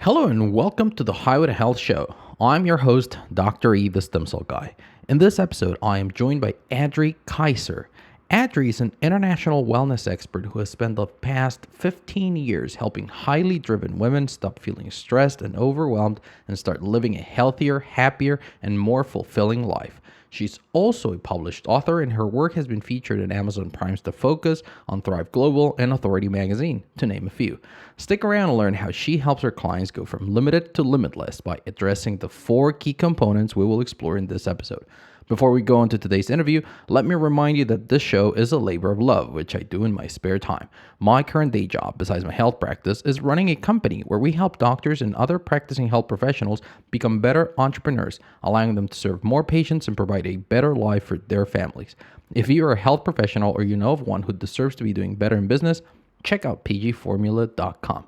Hello and welcome to the Highway to Health Show. I'm your host, Dr. E, the Stem Cell Guy. In this episode, I am joined by Adri Kyser. Adri is an international wellness expert who has spent the past 15 years helping highly driven women stop feeling stressed and overwhelmed and start living a healthier, happier, and more fulfilling life. She's also a published author, and her work has been featured in Amazon Prime's The Focus, on Thrive Global, and Authority Magazine, to name a few. Stick around and learn how she helps her clients go from limited to limitless by addressing the four key components we will explore in this episode. Before we go into today's interview, let me remind you that this show is a labor of love, which I do in my spare time. My current day job, besides my health practice, is running a company where we help doctors and other practicing health professionals become better entrepreneurs, allowing them to serve more patients and provide a better life for their families. If you are a health professional or you know of one who deserves to be doing better in business, check out pgformula.com.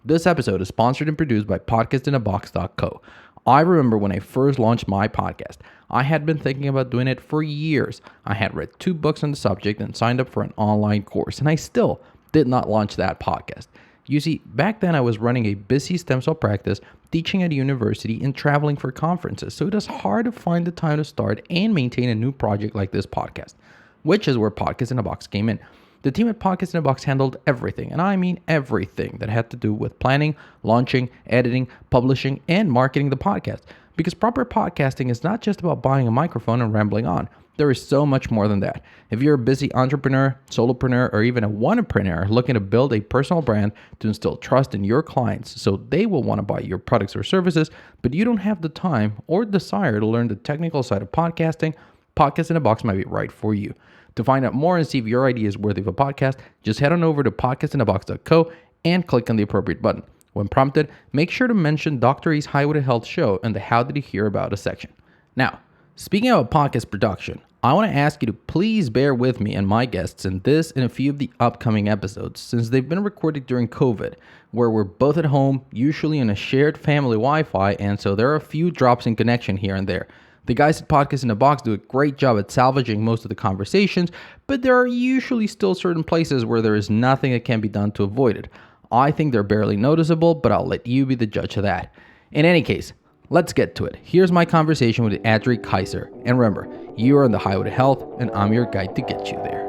This episode is sponsored and produced by podcastindabox.co. I remember when I first launched my podcast, I had been thinking about doing it for years. I had read 2 books on the subject and signed up for an online course, and I still did not launch that podcast. You see, back then I was running a busy stem cell practice, teaching at a university, and traveling for conferences, so it was hard to find the time to start and maintain a new project like this podcast, which is where Podcast in a Box came in. The team at Podcast in a Box handled everything, and I mean everything that had to do with planning, launching, editing, publishing, and marketing the podcast. Because proper podcasting is not just about buying a microphone and rambling on. There is so much more than that. If you're a busy entrepreneur, solopreneur, or even a wantrepreneur looking to build a personal brand to instill trust in your clients so they will want to buy your products or services, but you don't have the time or desire to learn the technical side of podcasting, Podcast in a Box might be right for you. To find out more and see if your idea is worthy of a podcast, just head on over to podcastindabox.co and click on the appropriate button. When prompted, make sure to mention Dr. E's Highway to Health show in the How Did You Hear About Us section. Now, speaking about podcast production, I want to ask you to please bear with me and my guests in this and a few of the upcoming episodes, since they've been recorded during COVID, where we're both at home, usually in a shared family Wi-Fi, and so there are a few drops in connection here and there. The guys at Podcast in a Box do a great job at salvaging most of the conversations, but there are usually still certain places where there is nothing that can be done to avoid it. I think they're barely noticeable, but I'll let you be the judge of that. In any case, let's get to it. Here's my conversation with Adri Kyser. And remember, you are on the highway to health, and I'm your guide to get you there.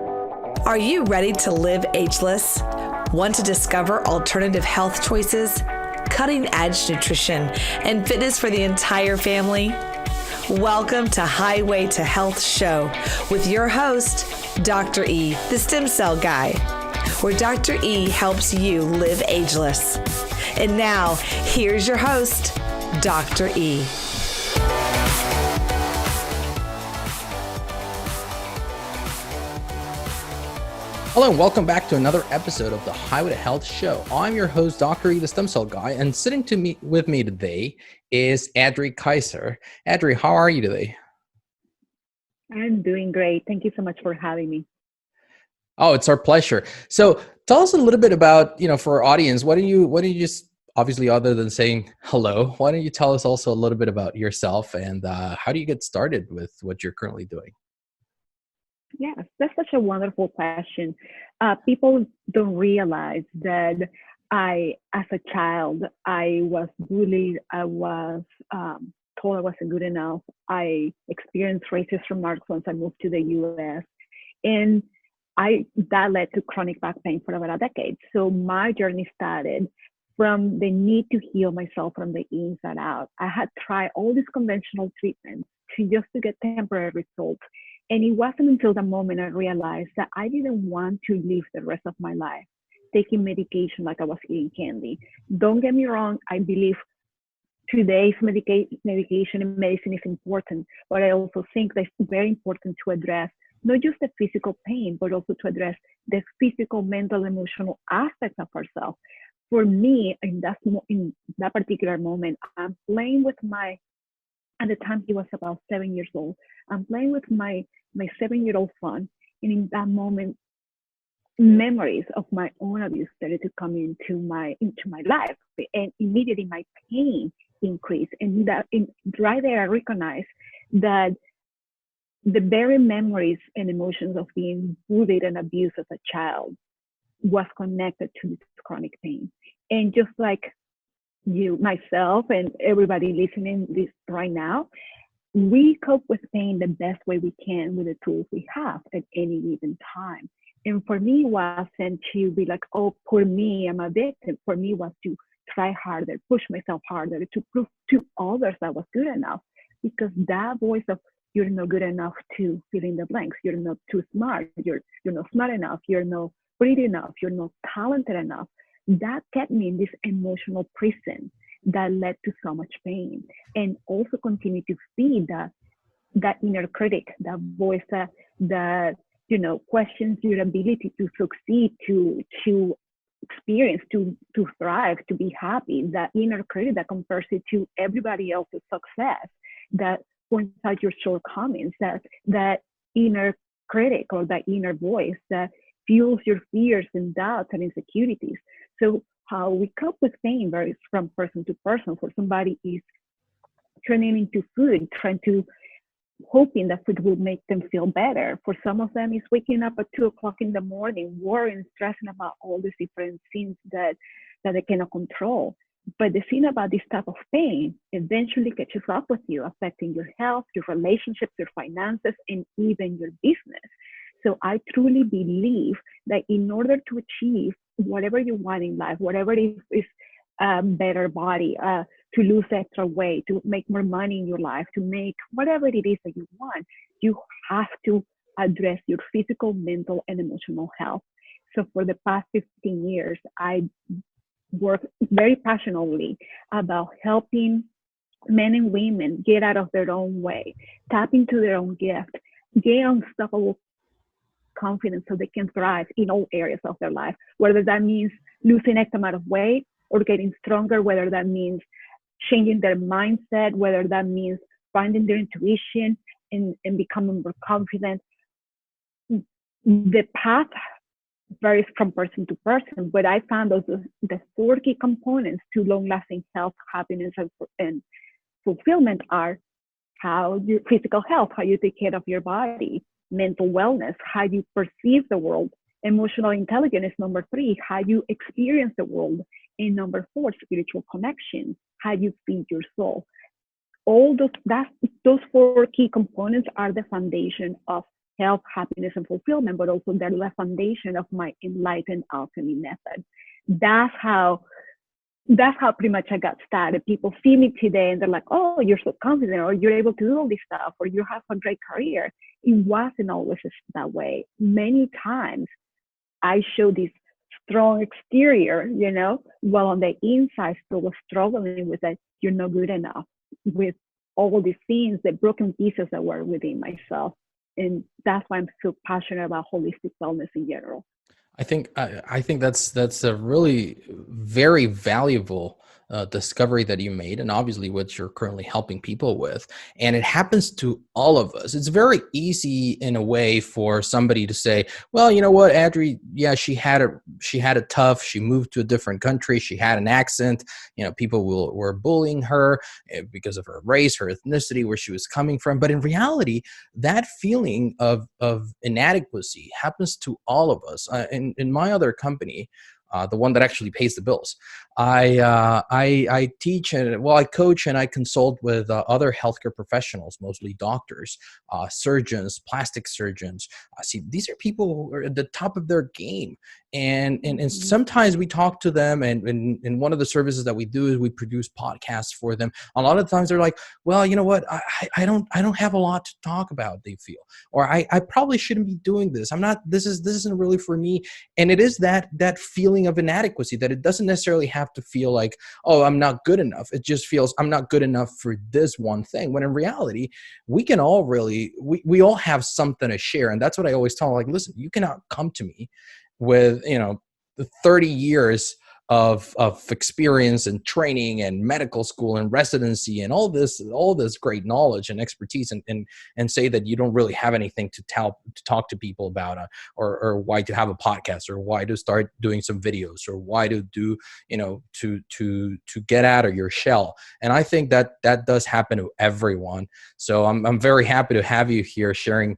Are you ready to live ageless? Want to discover alternative health choices, cutting-edge nutrition, and fitness for the entire family? Welcome to Highway to Health Show with your host, Dr. E, the Stem Cell Guy, where Dr. E helps you live ageless. And now, here's your host, Dr. E. Hello and welcome back to another episode of the Highway to Health Show. I'm your host, Dr. E, the Stem Cell Guy, and sitting with me today is Adri Kyser. Adri, how are you today? I'm doing great. Thank you so much for having me. Oh, it's our pleasure. So tell us a little bit about, for our audience, why don't you just, obviously other than saying hello, why don't you tell us also a little bit about yourself and how do you get started with what you're currently doing? Yes, that's such a wonderful question. People don't realize that as a child, I was bullied. I was told I wasn't good enough. I experienced racist remarks once I moved to the U.S. And that led to chronic back pain for about a decade. So my journey started from the need to heal myself from the inside out. I had tried all these conventional treatments to get temporary results. And it wasn't until the moment I realized that I didn't want to live the rest of my life taking medication like I was eating candy. Don't get me wrong, I believe today's medication and medicine is important, but I also think that it's very important to address not just the physical pain, but also to address the physical, mental, emotional aspects of ourselves. For me, in that particular moment, I'm playing with at the time he was about 7 years old, I'm playing with my 7-year-old son. And in that moment, memories of my own abuse started to come into my life. And immediately my pain increased. And right there, I recognized that the very memories and emotions of being bullied and abused as a child was connected to this chronic pain. And just like myself, and everybody listening this right now, we cope with pain the best way we can with the tools we have at any given time. And for me, wasn't to be like, oh, poor me, I'm a victim. For me, was to try harder, push myself harder, to prove to others that I was good enough. Because that voice of you're not good enough to fill in the blanks, you're not too smart, you're not smart enough, you're not pretty enough, you're not talented enough, that kept me in this emotional prison that led to so much pain, and also continue to feed that inner critic, that voice that questions your ability to succeed, to experience, to thrive, to be happy. That inner critic that compares it to everybody else's success, that points out your shortcomings, that inner critic or that inner voice that fuels your fears and doubts and insecurities. So how we cope with pain varies from person to person. For somebody is turning into food, hoping that food will make them feel better. For some of them, it's waking up at 2 o'clock in the morning, worrying, stressing about all these different things that they cannot control. But the thing about this type of pain eventually catches up with you, affecting your health, your relationships, your finances, and even your business. So I truly believe that in order to achieve whatever you want in life, whatever it is, better body, to lose extra weight, to make more money in your life, to make whatever it is that you want, you have to address your physical, mental, and emotional health. So for the past 15 years, I work very passionately about helping men and women get out of their own way, tap into their own gift, gain unstoppable confidence so they can thrive in all areas of their life, whether that means losing X amount of weight or getting stronger, whether that means changing their mindset, whether that means finding their intuition and becoming more confident. The path varies from person to person, but I found the 4 key components to long-lasting health, happiness, and fulfillment are how your physical health, how you take care of your body, mental wellness, how you perceive the world, emotional intelligence is number 3, how you experience the world, and number 4, spiritual connection, how you feed your soul. All those 4 key components are the foundation of health, happiness, and fulfillment, but also they're the foundation of my enlightened alchemy method. That's how pretty much I got started. People see me today and they're like, oh, you're so confident, or you're able to do all this stuff, or you have a great career. It wasn't always that way. Many times I show this strong exterior, while on the inside still was struggling with that you're not good enough, with all these things, the broken pieces that were within myself. And that's why I'm so passionate about holistic wellness in general. I think that's a really very valuable discovery that you made, and obviously what you're currently helping people with. And it happens to all of us. It's very easy in a way for somebody to say, well, you know what, Adri, yeah, she had it tough. She moved to a different country. She had an accent. People were bullying her because of her race, her ethnicity, where she was coming from. But in reality, that feeling of inadequacy happens to all of us. In my other company, the one that actually pays the bills, I teach I coach and I consult with other healthcare professionals, mostly doctors, surgeons, plastic surgeons. See, these are people who are at the top of their game, and sometimes we talk to them, and one of the services that we do is we produce podcasts for them. A lot of times they're like, well, you know what, I don't have a lot to talk about, they feel, or I probably shouldn't be doing this. This isn't really for me. And it is that feeling of inadequacy, that it doesn't necessarily have to feel like, oh, I'm not good enough. It just feels I'm not good enough for this one thing, when in reality, we can all we all have something to share. And that's what I always tell them, like, listen, you cannot come to me with, the 30 years of experience and training and medical school and residency and all this great knowledge and expertise, and say that you don't really have anything to talk to people about, or why to have a podcast, or why to start doing some videos, or why to do, to get out of your shell. And I think that does happen to everyone. So I'm very happy to have you here sharing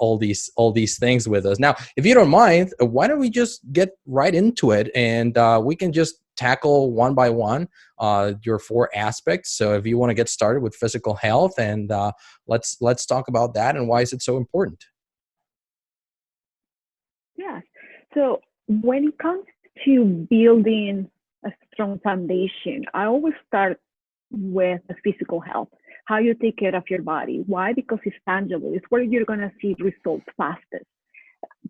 all these things with us. Now, if you don't mind, why don't we just get right into it, and we can just tackle one by one your 4 aspects. So if you want to get started with physical health, and let's talk about that and why is it so important. Yes. So when it comes to building a strong foundation, I always start with the physical health, how you take care of your body. Why? Because it's tangible. It's where you're going to see results fastest.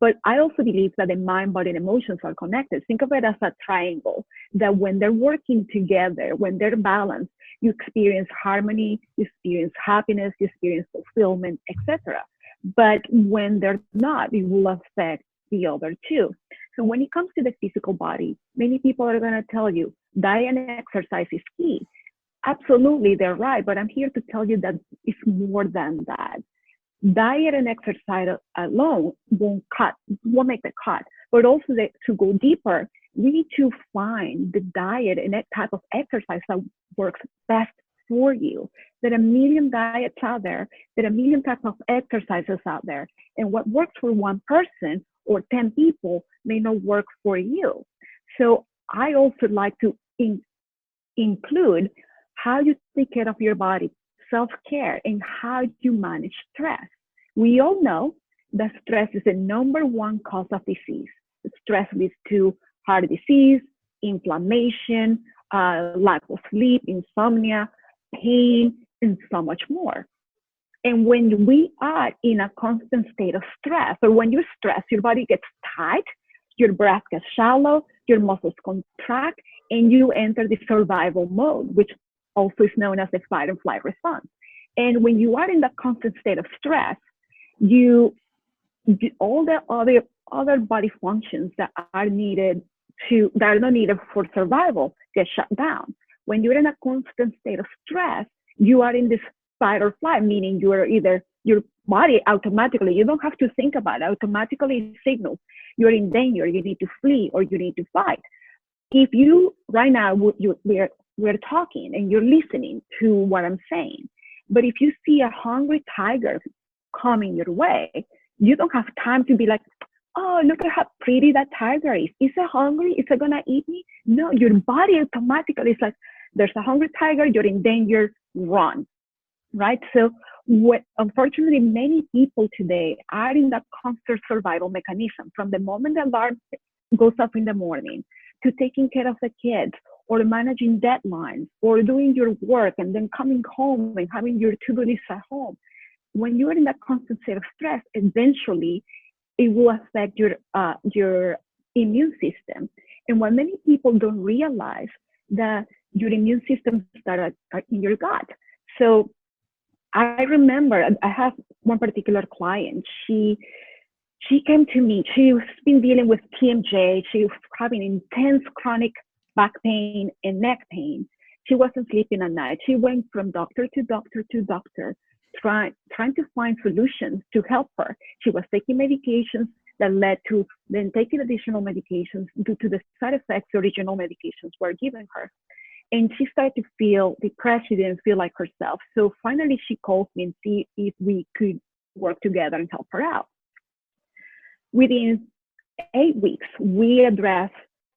But I also believe that the mind, body, and emotions are connected. Think of it as a triangle, that when they're working together, when they're balanced, you experience harmony, you experience happiness, you experience fulfillment, etc. But when they're not, it will affect the other two. So when it comes to the physical body, many people are going to tell you diet and exercise is key. Absolutely, they're right. But I'm here to tell you that it's more than that. Diet and exercise alone won't make the cut. But also to go deeper, we need to find the diet and that type of exercise that works best for you. There are a million diets out there. There are a million types of exercises out there. And what works for one person or 10 people may not work for you. So I also like to include how you take care of your body, self-care, and how you manage stress. We all know that stress is the number one cause of disease. Stress leads to heart disease, inflammation, lack of sleep, insomnia, pain, and so much more. And when we are in a constant state of stress, or when you stress, your body gets tight, your breath gets shallow, your muscles contract, and you enter the survival mode, which also is known as the fight and flight response. And when you are in that constant state of stress, all the other body functions that are not needed for survival get shut down. When you're in a constant state of stress, you are in this fight or flight, meaning you are either your body automatically, you don't have to think about it, automatically signals you're in danger, you need to flee, or you need to fight. If you right now we're talking and you're listening to what I'm saying, but if you see a hungry tiger coming your way, you don't have time to be like, oh, look at how pretty that tiger is. Is it hungry? Is it gonna eat me? No, your body automatically is like, there's a hungry tiger, you're in danger, run. Right? So unfortunately, many people today are in that constant survival mechanism, from the moment the alarm goes up in the morning to taking care of the kids, or managing deadlines, or doing your work and then coming home and having your to-do list at home. When you're in that constant state of stress, eventually it will affect your immune system. And what many people don't realize, that your immune system starts in your gut. So I remember I have one particular client. She came to me. She's been dealing with TMJ. She was having intense chronic back pain and neck pain. She wasn't sleeping at night. She went from doctor to doctor to doctor, trying to find solutions to help her. She was taking medications that led to then taking additional medications due to the side effects the original medications were giving her. And she started to feel depressed. She didn't feel like herself. So finally, she called me and see if we could work together and help her out. Within 8 weeks, we addressed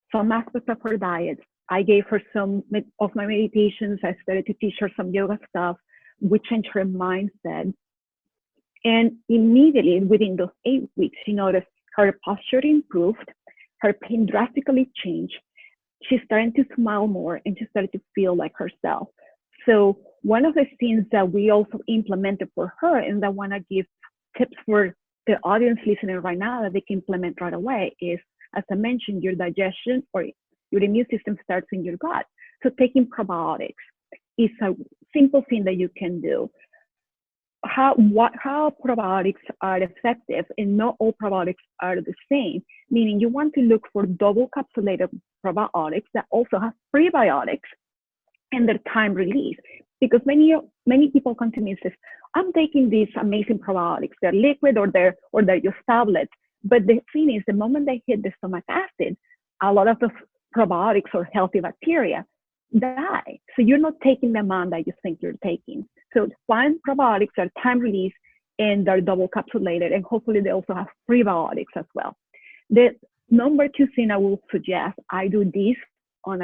some aspects of her diet. I gave her some of my meditations. I started to teach her some yoga stuff, which changed her mindset. And immediately, within those 8 weeks, she noticed her posture improved, her pain drastically changed. She started to smile more, and she started to feel like herself. So one of the things that we also implemented for her, and I want to give tips for the audience listening right now that they can implement right away, is, as I mentioned, your digestion or your immune system starts in your gut. So taking probiotics is a simple thing that you can do. How probiotics are effective, and not all probiotics are the same, meaning you want to look for double capsulated probiotics that also have prebiotics and their time release. Because many people come to me and says, I'm taking these amazing probiotics, they're liquid or they're just tablets. But the thing is, the moment they hit the stomach acid, a lot of the probiotics or healthy bacteria die. So you're not taking the amount that you think you're taking. So find probiotics that are time release and they're double capsulated, and hopefully they also have prebiotics as well. The number 2 thing I will suggest, I do this on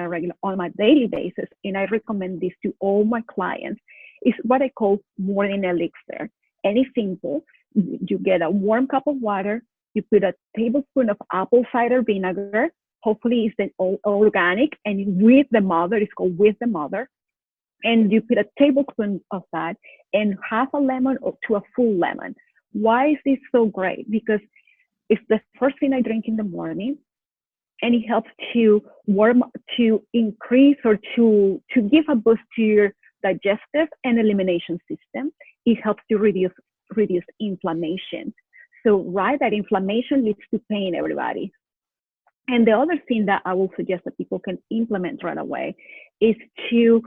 my daily basis, and I recommend this to all my clients, is what I call morning elixir. And it's simple. You get a warm cup of water, you put a tablespoon of apple cider vinegar, hopefully it's all organic, and with the mother, it's called with the mother, and you put a tablespoon of that and half a lemon or to a full lemon. Why is this so great? Because it's the first thing I drink in the morning, and it helps to increase or to give a boost to your digestive and elimination system. It helps to reduce inflammation. So, right, that inflammation leads to pain, everybody. And the other thing that I will suggest that people can implement right away is to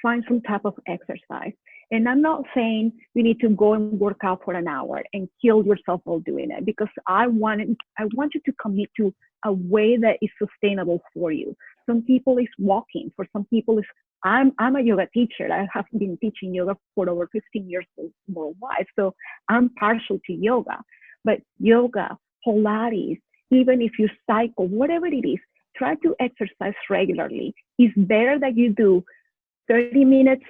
find some type of exercise. And I'm not saying you need to go and work out for an hour and kill yourself while doing it, because I want you to commit to a way that is sustainable for you. Some people is walking. For some people is, I'm a yoga teacher. I have been teaching yoga for over 15 years worldwide. So I'm partial to yoga. But yoga, Pilates, even if you cycle, whatever it is, try to exercise regularly. It's better that you do 30 minutes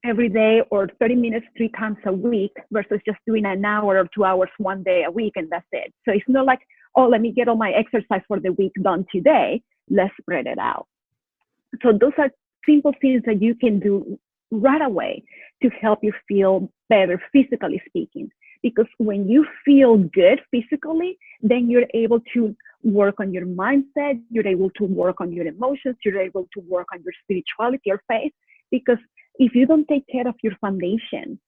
every day or 30 minutes 3 times a week versus just doing an hour or 2 hours one day a week and that's it. So it's not like, oh, let me get all my exercise for the week done today. Let's spread it out. So those are simple things that you can do right away to help you feel better, physically speaking. Because when you feel good physically, then you're able to work on your mindset, you're able to work on your emotions, you're able to work on your spirituality, your faith. Because if you don't take care of your foundation,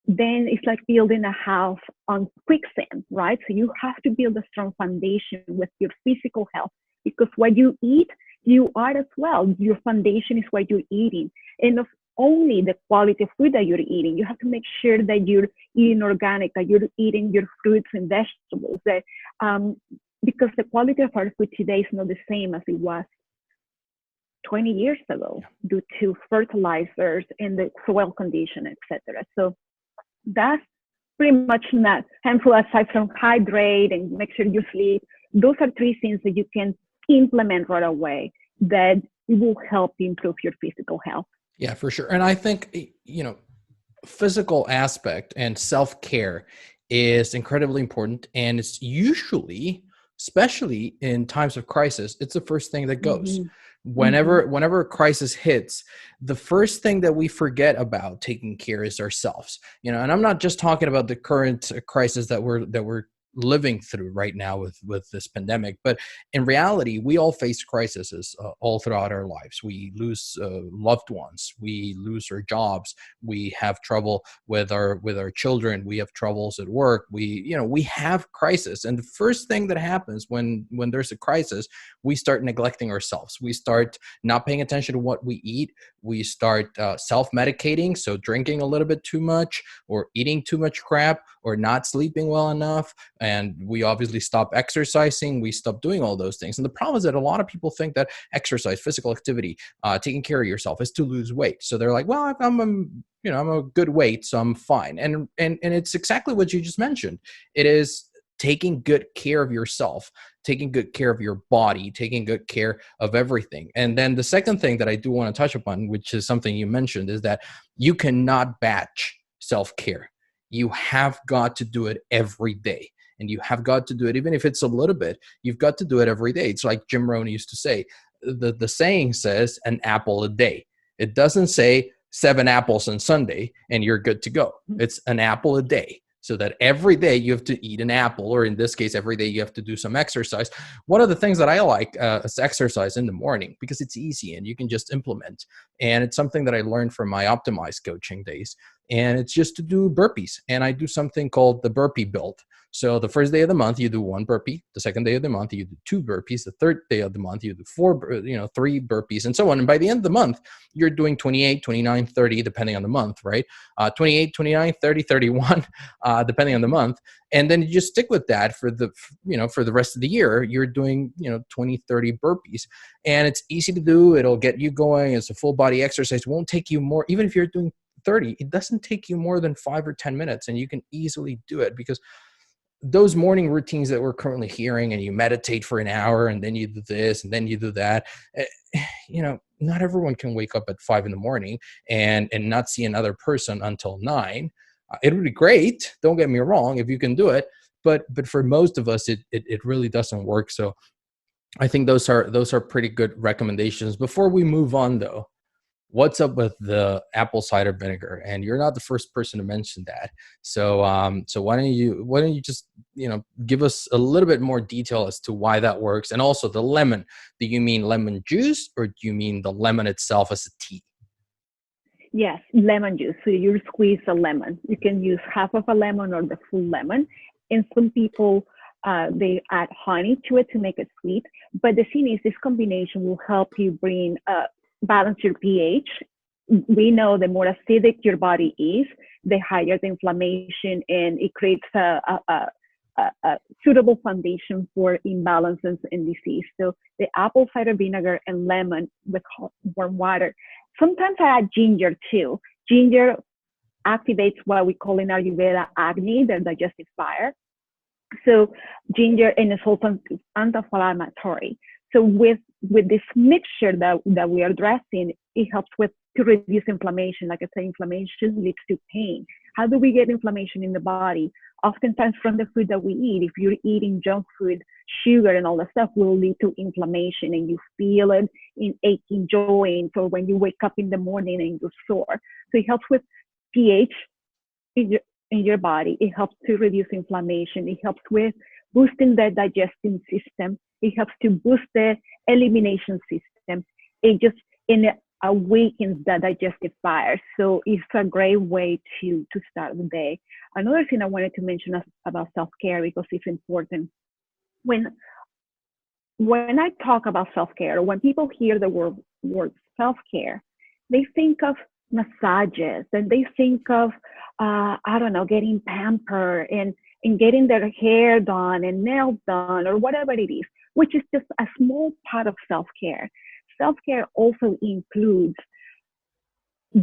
then it's like building a house on quicksand, right? So you have to build a strong foundation with your physical health, because what you eat, you are as well. Your foundation is what you're eating. And not only the quality of food that you're eating, you have to make sure that you're eating organic, that you're eating your fruits and vegetables, that because the quality of our food today is not the same as it was 20 years ago due to fertilizers and the soil condition, etc. So that's pretty much that handful, aside from hydrate and make sure you sleep. Those are 3 things that you can implement right away that will help improve your physical health. Yeah, for sure. And I think, physical aspect and self-care is incredibly important. And it's usually, especially in times of crisis, it's the first thing that goes. Mm-hmm. Whenever a crisis hits, the first thing that we forget about taking care is ourselves. And I'm not just talking about the current crisis that we're living through right now with this pandemic, but in reality, we all face crises all throughout our lives. We lose loved ones, we lose our jobs, we have trouble with our children, we have troubles at work. We have crisis, and the first thing that happens when there's a crisis, we start neglecting ourselves. We start not paying attention to what we eat. We start self-medicating, so drinking a little bit too much, or eating too much crap, or not sleeping well enough. And we obviously stop exercising. We stop doing all those things. And the problem is that a lot of people think that exercise, physical activity, taking care of yourself is to lose weight. So they're like, well, I'm a good weight, so I'm fine. And it's exactly what you just mentioned. It is taking good care of yourself, taking good care of your body, taking good care of everything. And then the second thing that I do want to touch upon, which is something you mentioned, is that you cannot batch self-care. You have got to do it every day. And you have got to do it, even if it's a little bit, you've got to do it every day. It's like Jim Rohn used to say, the saying says an apple a day. It doesn't say 7 apples on Sunday and you're good to go. It's an apple a day. So that every day you have to eat an apple, or in this case, every day you have to do some exercise. One of the things that I like is exercise in the morning, because it's easy and you can just implement. And it's something that I learned from my optimized coaching days. And it's just to do burpees. And I do something called the burpee build. So the first day of the month, you do 1 burpee. The second day of the month, you do 2 burpees. The third day of the month, you do 3 burpees, and so on. And by the end of the month, you're doing 28, 29, 30, depending on the month, right? 28, 29, 30, 31, depending on the month. And then you just stick with that for the rest of the year. You're doing, 20, 30 burpees. And it's easy to do. It'll get you going. It's a full body exercise. It won't take you more, even if you're doing 30, it doesn't take you more than 5 or 10 minutes, and you can easily do it, because those morning routines that we're currently hearing, and you meditate for an hour and then you do this and then you do that, eh, not everyone can wake up at 5 in the morning and not see another person until 9. It would be great, don't get me wrong, if you can do it, but for most of us it really doesn't work. So I think those are pretty good recommendations. Before we move on though, what's up with the apple cider vinegar? And you're not the first person to mention that. So why don't you just give us a little bit more detail as to why that works, and also the lemon. Do you mean lemon juice, or do you mean the lemon itself as a tea? Yes, lemon juice. So you squeeze a lemon. You can use half of a lemon or the full lemon. And some people, they add honey to it to make it sweet. But the thing is, this combination will help you balance your pH. We know the more acidic your body is, the higher the inflammation, and it creates a suitable foundation for imbalances and disease. So the apple cider vinegar and lemon with hot, warm water. Sometimes I add ginger too. Ginger activates what we call in Ayurveda Agni, the digestive fire. So ginger, and it's also anti-inflammatory. So with this mixture that we are addressing, it helps to reduce inflammation. Like I say, inflammation leads to pain. How do we get inflammation in the body? Oftentimes from the food that we eat. If you're eating junk food, sugar and all that stuff will lead to inflammation, and you feel it in aching joints, or when you wake up in the morning and you're sore. So it helps with pH in your body. It helps to reduce inflammation. It helps with boosting the digestive system. It helps to boost the elimination system. It awakens the digestive fire. So it's a great way to start the day. Another thing I wanted to mention about self-care, because it's important. When I talk about self-care, when people hear the word self-care, they think of massages, and they think of, getting pampered and getting their hair done and nails done, or whatever it is, which is just a small part of self-care. Self-care also includes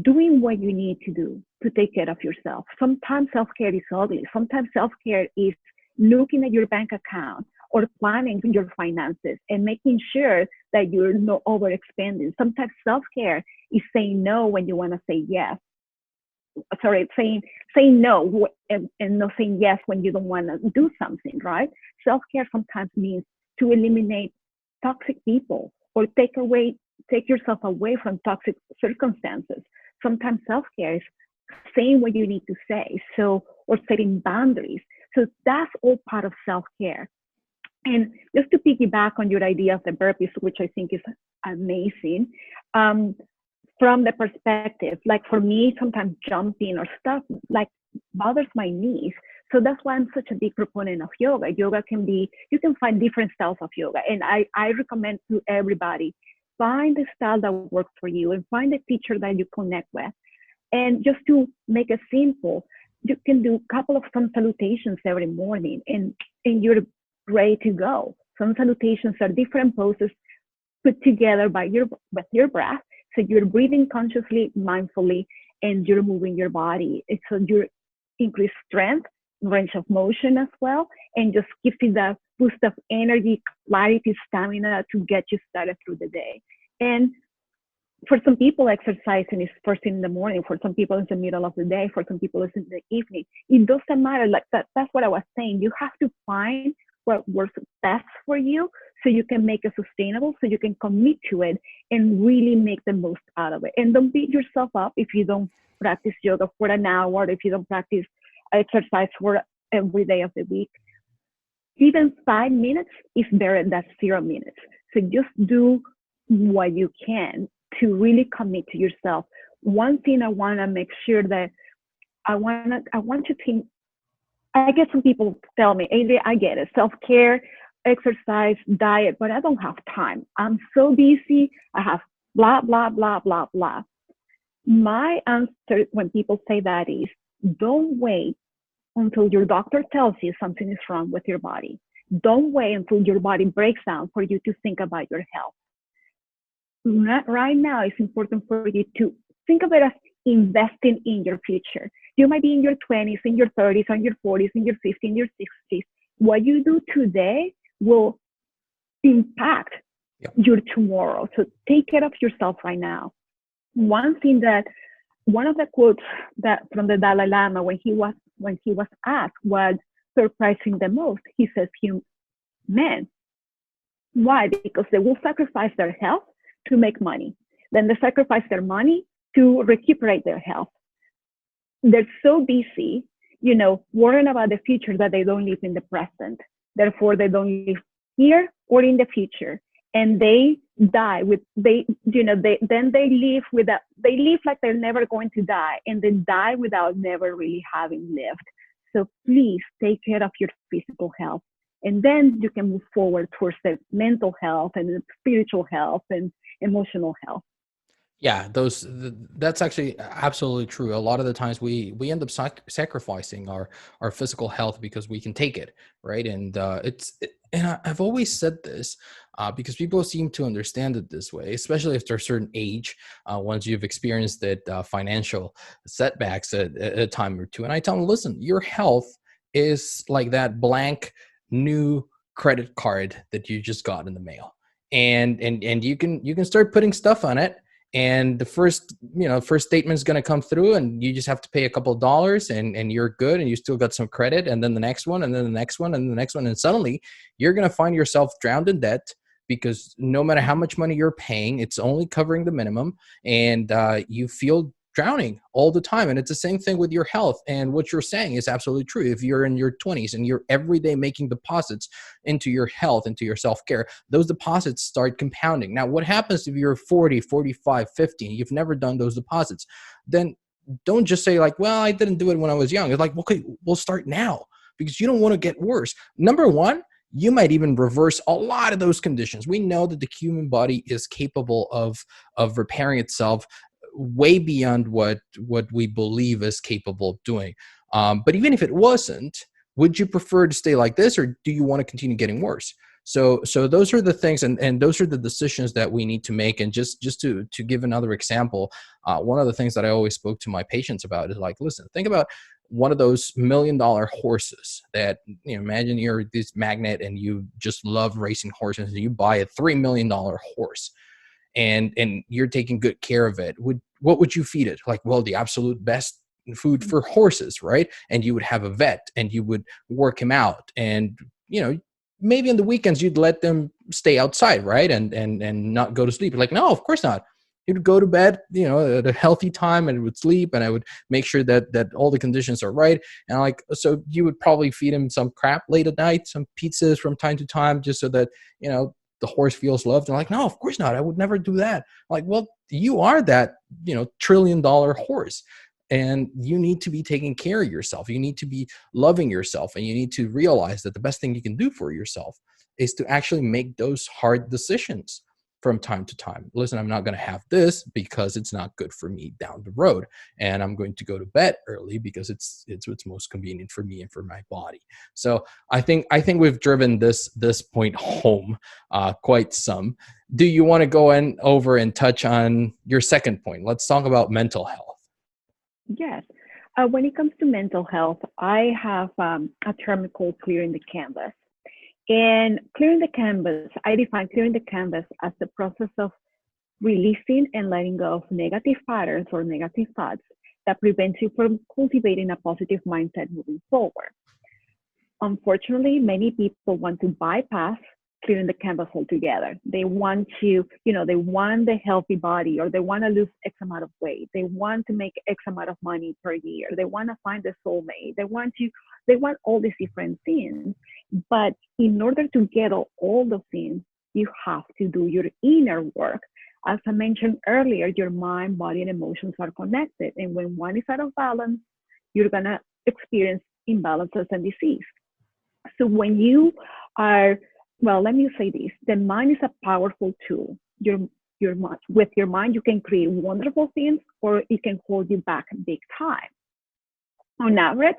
doing what you need to do to take care of yourself. Sometimes self-care is ugly. Sometimes self-care is looking at your bank account or planning your finances and making sure that you're not overexpending. Sometimes self-care is saying no when you want to say yes. Saying no and not saying yes when you don't want to do something, right? Self-care sometimes means to eliminate toxic people, or take yourself away from toxic circumstances. Sometimes self-care is saying what you need to say, or setting boundaries. So that's all part of self-care. And just to piggyback on your idea of the burpees, which I think is amazing, from the perspective, like for me, sometimes jumping or stuff like bothers my knees. So that's why I'm such a big proponent of yoga. Yoga you can find different styles of yoga. And I recommend to everybody, find the style that works for you and find a teacher that you connect with. And just to make it simple, you can do a couple of sun salutations every morning, and you're ready to go. Sun salutations are different poses put together with your breath. So you're breathing consciously, mindfully, and you're moving your body. So you increase strength, range of motion as well, and just gives you that boost of energy, clarity, stamina to get you started through the day. And for some people, exercising is first thing in the morning. For some people, it's the middle of the day. For some people, it's in the evening. It doesn't matter. Like that's what I was saying. You have to find what works best for you, so you can make it sustainable, so you can commit to it and really make the most out of it. And don't beat yourself up if you don't practice yoga for an hour, if you don't practice exercise for every day of the week. Even 5 minutes is better than 0 minutes. So just do what you can to really commit to yourself. One thing I want to make sure that I want to think, I get some people tell me, Adri, I get it, self-care, exercise, diet, but I don't have time. I'm so busy. I have blah, blah, blah, blah, blah. My answer when people say that is, don't wait until your doctor tells you something is wrong with your body. Don't wait until your body breaks down for you to think about your health. Right now, it's important for you to think of it as investing in your future. You might be in your 20s, in your 30s, in your 40s, in your 50s, in your 60s. What you do today will impact your tomorrow. So take care of yourself right now. One of the quotes that from the Dalai Lama when he was asked was surprising the most. He says, "Men, why? Because they will sacrifice their health to make money. Then they sacrifice their money to recuperate their health. They're so busy, worrying about the future that they don't live in the present. Therefore, they don't live here or in the future. And they die they live like they're never going to die, and then die without never really having lived. So please take care of your physical health. And then you can move forward towards the mental health and the spiritual health and emotional health." Yeah, that's actually absolutely true. A lot of the times we end up sacrificing our physical health because we can take it, right? And I've always said this because people seem to understand it this way, especially after a certain age, once you've experienced that financial setbacks at a time or two. And I tell them, listen, your health is like that blank new credit card that you just got in the mail, and you can start putting stuff on it. And the first statement is going to come through, and you just have to pay a couple of dollars, and you're good, and you still got some credit, and then the next one, and then the next one, and the next one, and suddenly you're going to find yourself drowned in debt, because no matter how much money you're paying, it's only covering the minimum, and you feel drowning all the time. And it's the same thing with your health. And what you're saying is absolutely true. If you're in your 20s and you're every day making deposits into your health, into your self-care, those deposits start compounding. Now, what happens if you're 40, 45, 50, and you've never done those deposits? Then don't just say like, well, I didn't do it when I was young. It's like, okay, we'll start now, because you don't want to get worse. Number one, you might even reverse a lot of those conditions. We know that the human body is capable of repairing itself way beyond what we believe is capable of doing. But even if it wasn't, would you prefer to stay like this, or do you want to continue getting worse? So those are the things, and those are the decisions that we need to make. And just to give another example, one of the things that I always spoke to my patients about is like, listen, think about one of those $1 million horses that, imagine you're this magnet and you just love racing horses, and you buy a $3 million horse. And you're taking good care of it. What would you feed it? Like, well, the absolute best food for horses, right? And you would have a vet, and you would work him out, and maybe on the weekends you'd let them stay outside, right? And not go to sleep. Like, no, of course not. He would go to bed, at a healthy time, and it would sleep, and I would make sure that all the conditions are right. And so you would probably feed him some crap late at night, some pizzas from time to time, just so that, the horse feels loved. And like, no, of course not. I would never do that. Like, well, you are that, $1 trillion horse, and you need to be taking care of yourself. You need to be loving yourself, and you need to realize that the best thing you can do for yourself is to actually make those hard decisions from time to time. Listen, I'm not going to have this because it's not good for me down the road, and I'm going to go to bed early because it's what's most convenient for me and for my body. So I think we've driven this point home quite some. Do you want to go over and touch on your second point? Let's talk about mental health. Yes. When it comes to mental health, I have a term called clearing the canvas. And clearing the canvas, I define clearing the canvas as the process of releasing and letting go of negative patterns or negative thoughts that prevent you from cultivating a positive mindset moving forward. Unfortunately, many people want to bypass clearing the canvas altogether. They want to, they want the healthy body, or they want to lose X amount of weight. They want to make X amount of money per year. They want to find a soulmate. They want all these different things. But in order to get all those things, you have to do your inner work. As I mentioned earlier, your mind, body, and emotions are connected. And when one is out of balance, you're going to experience imbalances and disease. So when you are, well, let me say this, the mind is a powerful tool. With your mind, you can create wonderful things, or it can hold you back big time. On average,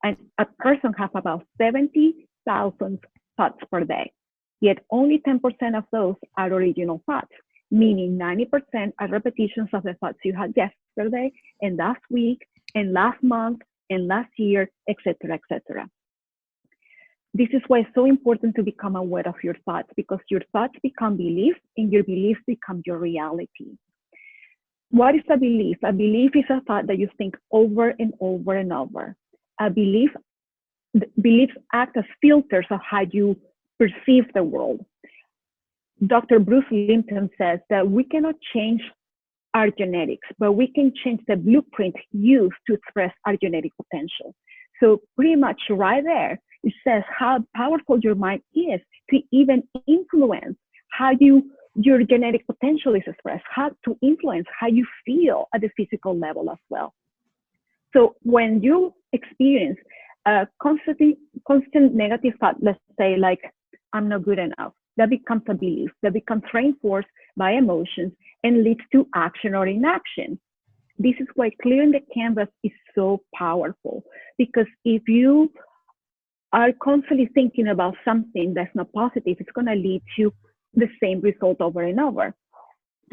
a person has about 70,000 thoughts per day, yet only 10% of those are original thoughts. meaning 90% are repetitions of the thoughts you had yesterday and last week and last month and last year, etc., etc. This is why it's so important to become aware of your thoughts, because your thoughts become beliefs and your beliefs become your reality. What is a belief? A belief is a thought that you think over and over and over. Beliefs act as filters of how you perceive the world. Dr. Bruce Lipton says that we cannot change our genetics, but we can change the blueprint used to express our genetic potential. So pretty much right there, it says how powerful your mind is to even influence how your genetic potential is expressed, how to influence how you feel at the physical level as well. So when you experience a constant negative thought, let's say like, I'm not good enough, that becomes a belief, that becomes reinforced by emotions and leads to action or inaction. This is why clearing the canvas is so powerful, because if you are constantly thinking about something that's not positive, it's going to lead to the same result over and over.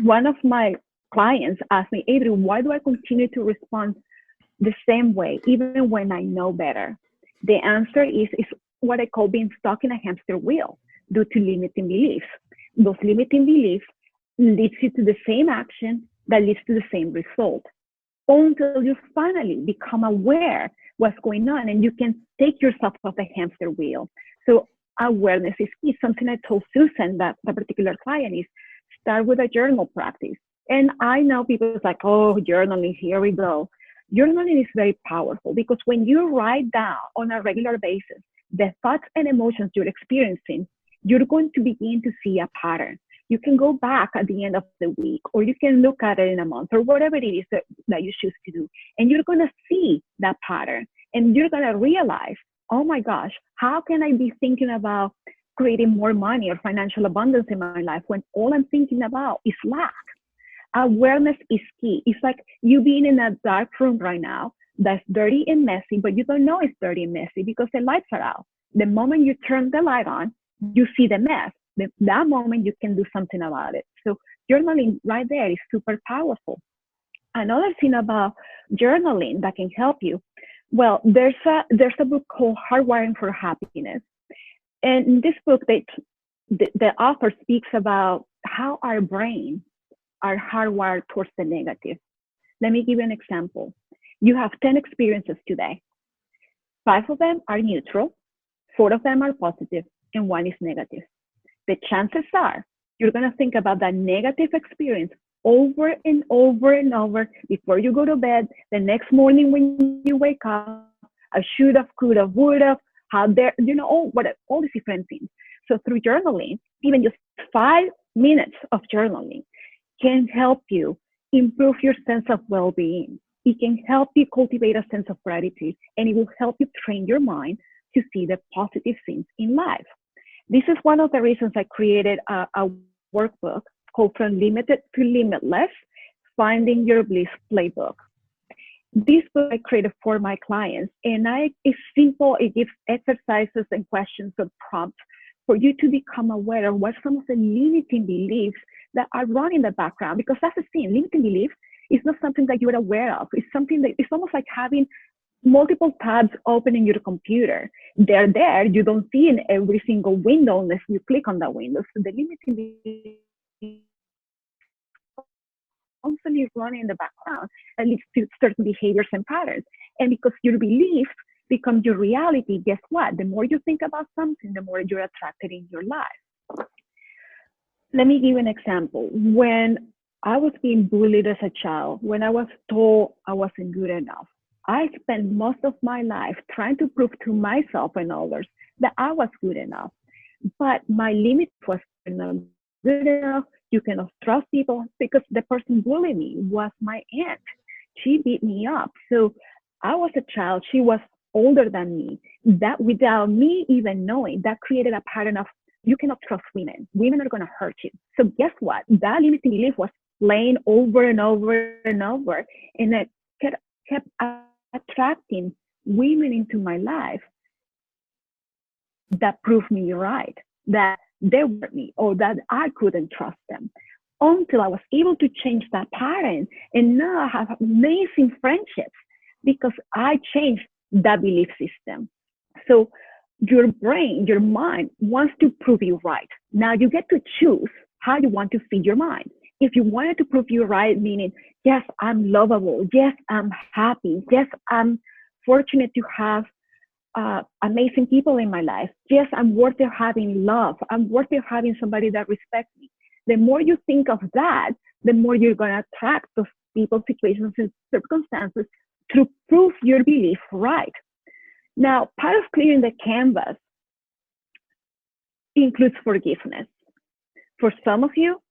One of my clients asked me, Adri, why do I continue to respond the same way, even when I know better? The answer is what I call being stuck in a hamster wheel due to limiting beliefs. Those limiting beliefs leads you to the same action that leads to the same result, until you finally become aware what's going on and you can take yourself off the hamster wheel. So awareness is key. Something I told Susan, that the particular client, is start with a journal practice. And I know people is like, oh, journaling, here we go. Journaling is very powerful, because when you write down on a regular basis the thoughts and emotions you're experiencing, you're going to begin to see a pattern. You can go back at the end of the week, or you can look at it in a month, or whatever it is that you choose to do. And you're going to see that pattern, and you're going to realize, oh my gosh, how can I be thinking about creating more money or financial abundance in my life when all I'm thinking about is lack? Awareness is key. It's like you being in a dark room right now that's dirty and messy, but you don't know it's dirty and messy because the lights are out. The moment you turn the light on, you see the mess. That moment you can do something about it. So journaling right there is super powerful. Another thing about journaling that can help you, well, there's a book called Hardwiring for Happiness. And in this book, the author speaks about how our brain are hardwired towards the negative. Let me give you an example. You have 10 experiences today. 5 of them are neutral, 4 of them are positive, and 1 is negative. The chances are you're going to think about that negative experience over and over and over before you go to bed, the next morning when you wake up. I should have, could have, would have, how dare, all these different things. So through journaling, even just 5 minutes of journaling can help you improve your sense of well-being. It can help you cultivate a sense of gratitude, and it will help you train your mind to see the positive things in life. This is one of the reasons I created a workbook called From Limited to Limitless, Finding Your Bliss Playbook. This book I created for my clients, and it's simple. It gives exercises and questions and prompts for you to become aware of what some of the limiting beliefs that are running in the background. Because that's the thing, limiting beliefs is not something that you're aware of. It's something that it's almost like having multiple tabs open in your computer. They're there. You don't see in every single window unless you click on that window. So the limiting beliefs constantly running in the background and leads to certain behaviors and patterns. And because your beliefs become your reality, guess what? The more you think about something, the more you're attracted in your life. Let me give you an example. When I was being bullied as a child, when I was told I wasn't good enough, I spent most of my life trying to prove to myself and others that I was good enough. But my limit was not good enough. You cannot trust people, because the person bullying me was my aunt. She beat me up. So I was a child. She was older than me. That, without me even knowing, that created a pattern of, you cannot trust women. Women are going to hurt you. So guess what? That limiting belief was playing over and over and over. And it kept attracting women into my life that proved me right, that they were me, or that I couldn't trust them. until I was able to change that pattern. And now I have amazing friendships because I changed that belief system. So your brain, your mind wants to prove you right. Now you get to choose how you want to feed your mind. If you wanted to prove you right, meaning, yes, I'm lovable. Yes, I'm happy. Yes, I'm fortunate to have amazing people in my life. Yes, I'm worthy of having love. I'm worthy of having somebody that respects me. The more you think of that, the more you're going to attract those people, situations, and circumstances to prove your belief right. Now, part of clearing the canvas includes forgiveness. For some of you,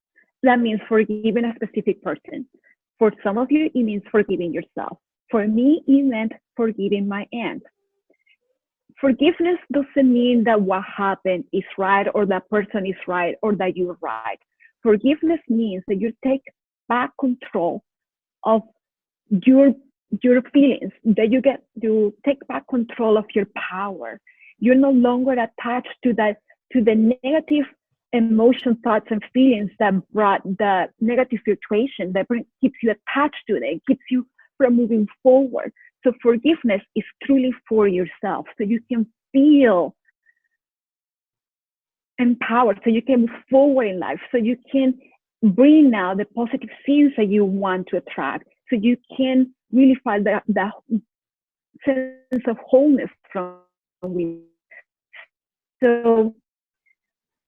that means forgiving a specific person. For some of you, it means forgiving yourself. For me, it meant forgiving my aunt. Forgiveness doesn't mean that what happened is right or that person is right or that you're right. Forgiveness means that you take back control of your feelings, that you take back control of your power. You're no longer attached to the negative emotion, thoughts, and feelings that brought the negative situation that keeps you attached to it, keeps you from moving forward. So forgiveness is truly for yourself, so you can feel empowered, so you can move forward in life, so you can bring now the positive things that you want to attract, so you can really find that sense of wholeness from within. So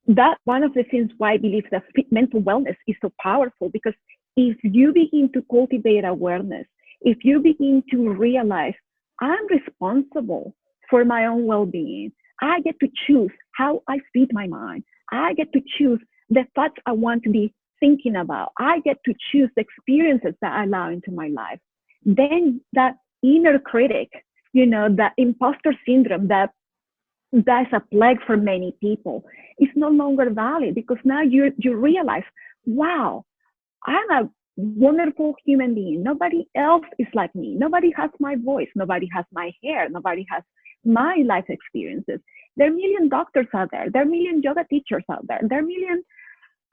that's one of the things why I believe that mental wellness is so powerful, because if you begin to cultivate awareness, if you begin to realize I'm responsible for my own well-being, I get to choose how I feed my mind. I get to choose the thoughts I want to be thinking about. I get to choose the experiences that I allow into my life. Then that inner critic, that imposter syndrome that's a plague for many people, is no longer valid, because now you realize, wow, I'm a wonderful human being. Nobody else is like me. Nobody has my voice. Nobody has my hair. Nobody has my life experiences. There are a million doctors out there. There are a million yoga teachers out there. There are a million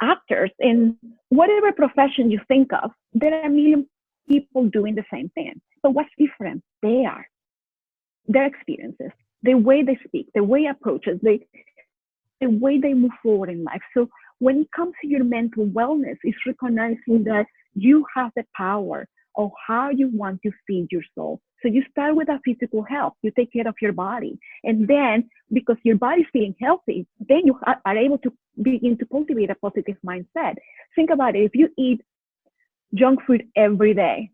actors in whatever profession you think of. There are a million people doing the same thing. So what's different? Their experiences, the way they speak, the way approaches, the way they move forward in life. So when it comes to your mental wellness, it's recognizing that you have the power of how you want to feed your soul. So you start with a physical health. You take care of your body. And then because your body's feeling healthy, then you are able to begin to cultivate a positive mindset. Think about it. If you eat junk food every day,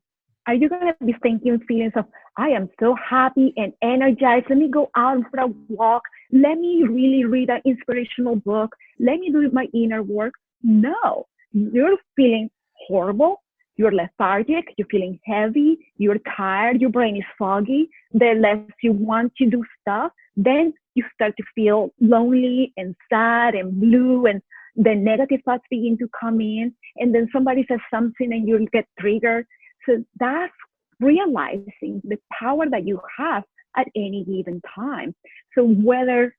are you going to be thinking feelings of, I am so happy and energized. Let me go out for a walk. Let me really read an inspirational book. Let me do my inner work. No, you're feeling horrible. You're lethargic. You're feeling heavy. You're tired. Your brain is foggy. The less you want to do stuff, then you start to feel lonely and sad and blue, and the negative thoughts begin to come in. And then somebody says something and you get triggered. So that's realizing the power that you have at any given time. So whether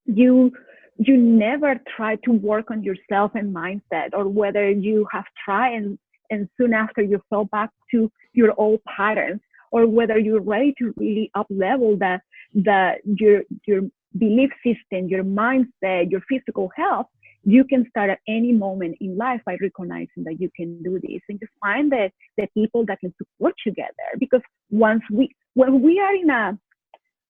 you never try to work on yourself and mindset, or whether you have tried and soon after you fell back to your old patterns, or whether you're ready to really up level your belief system, your mindset, your physical health, you can start at any moment in life by recognizing that you can do this, and just find the people that can support you get there. Because when we are in a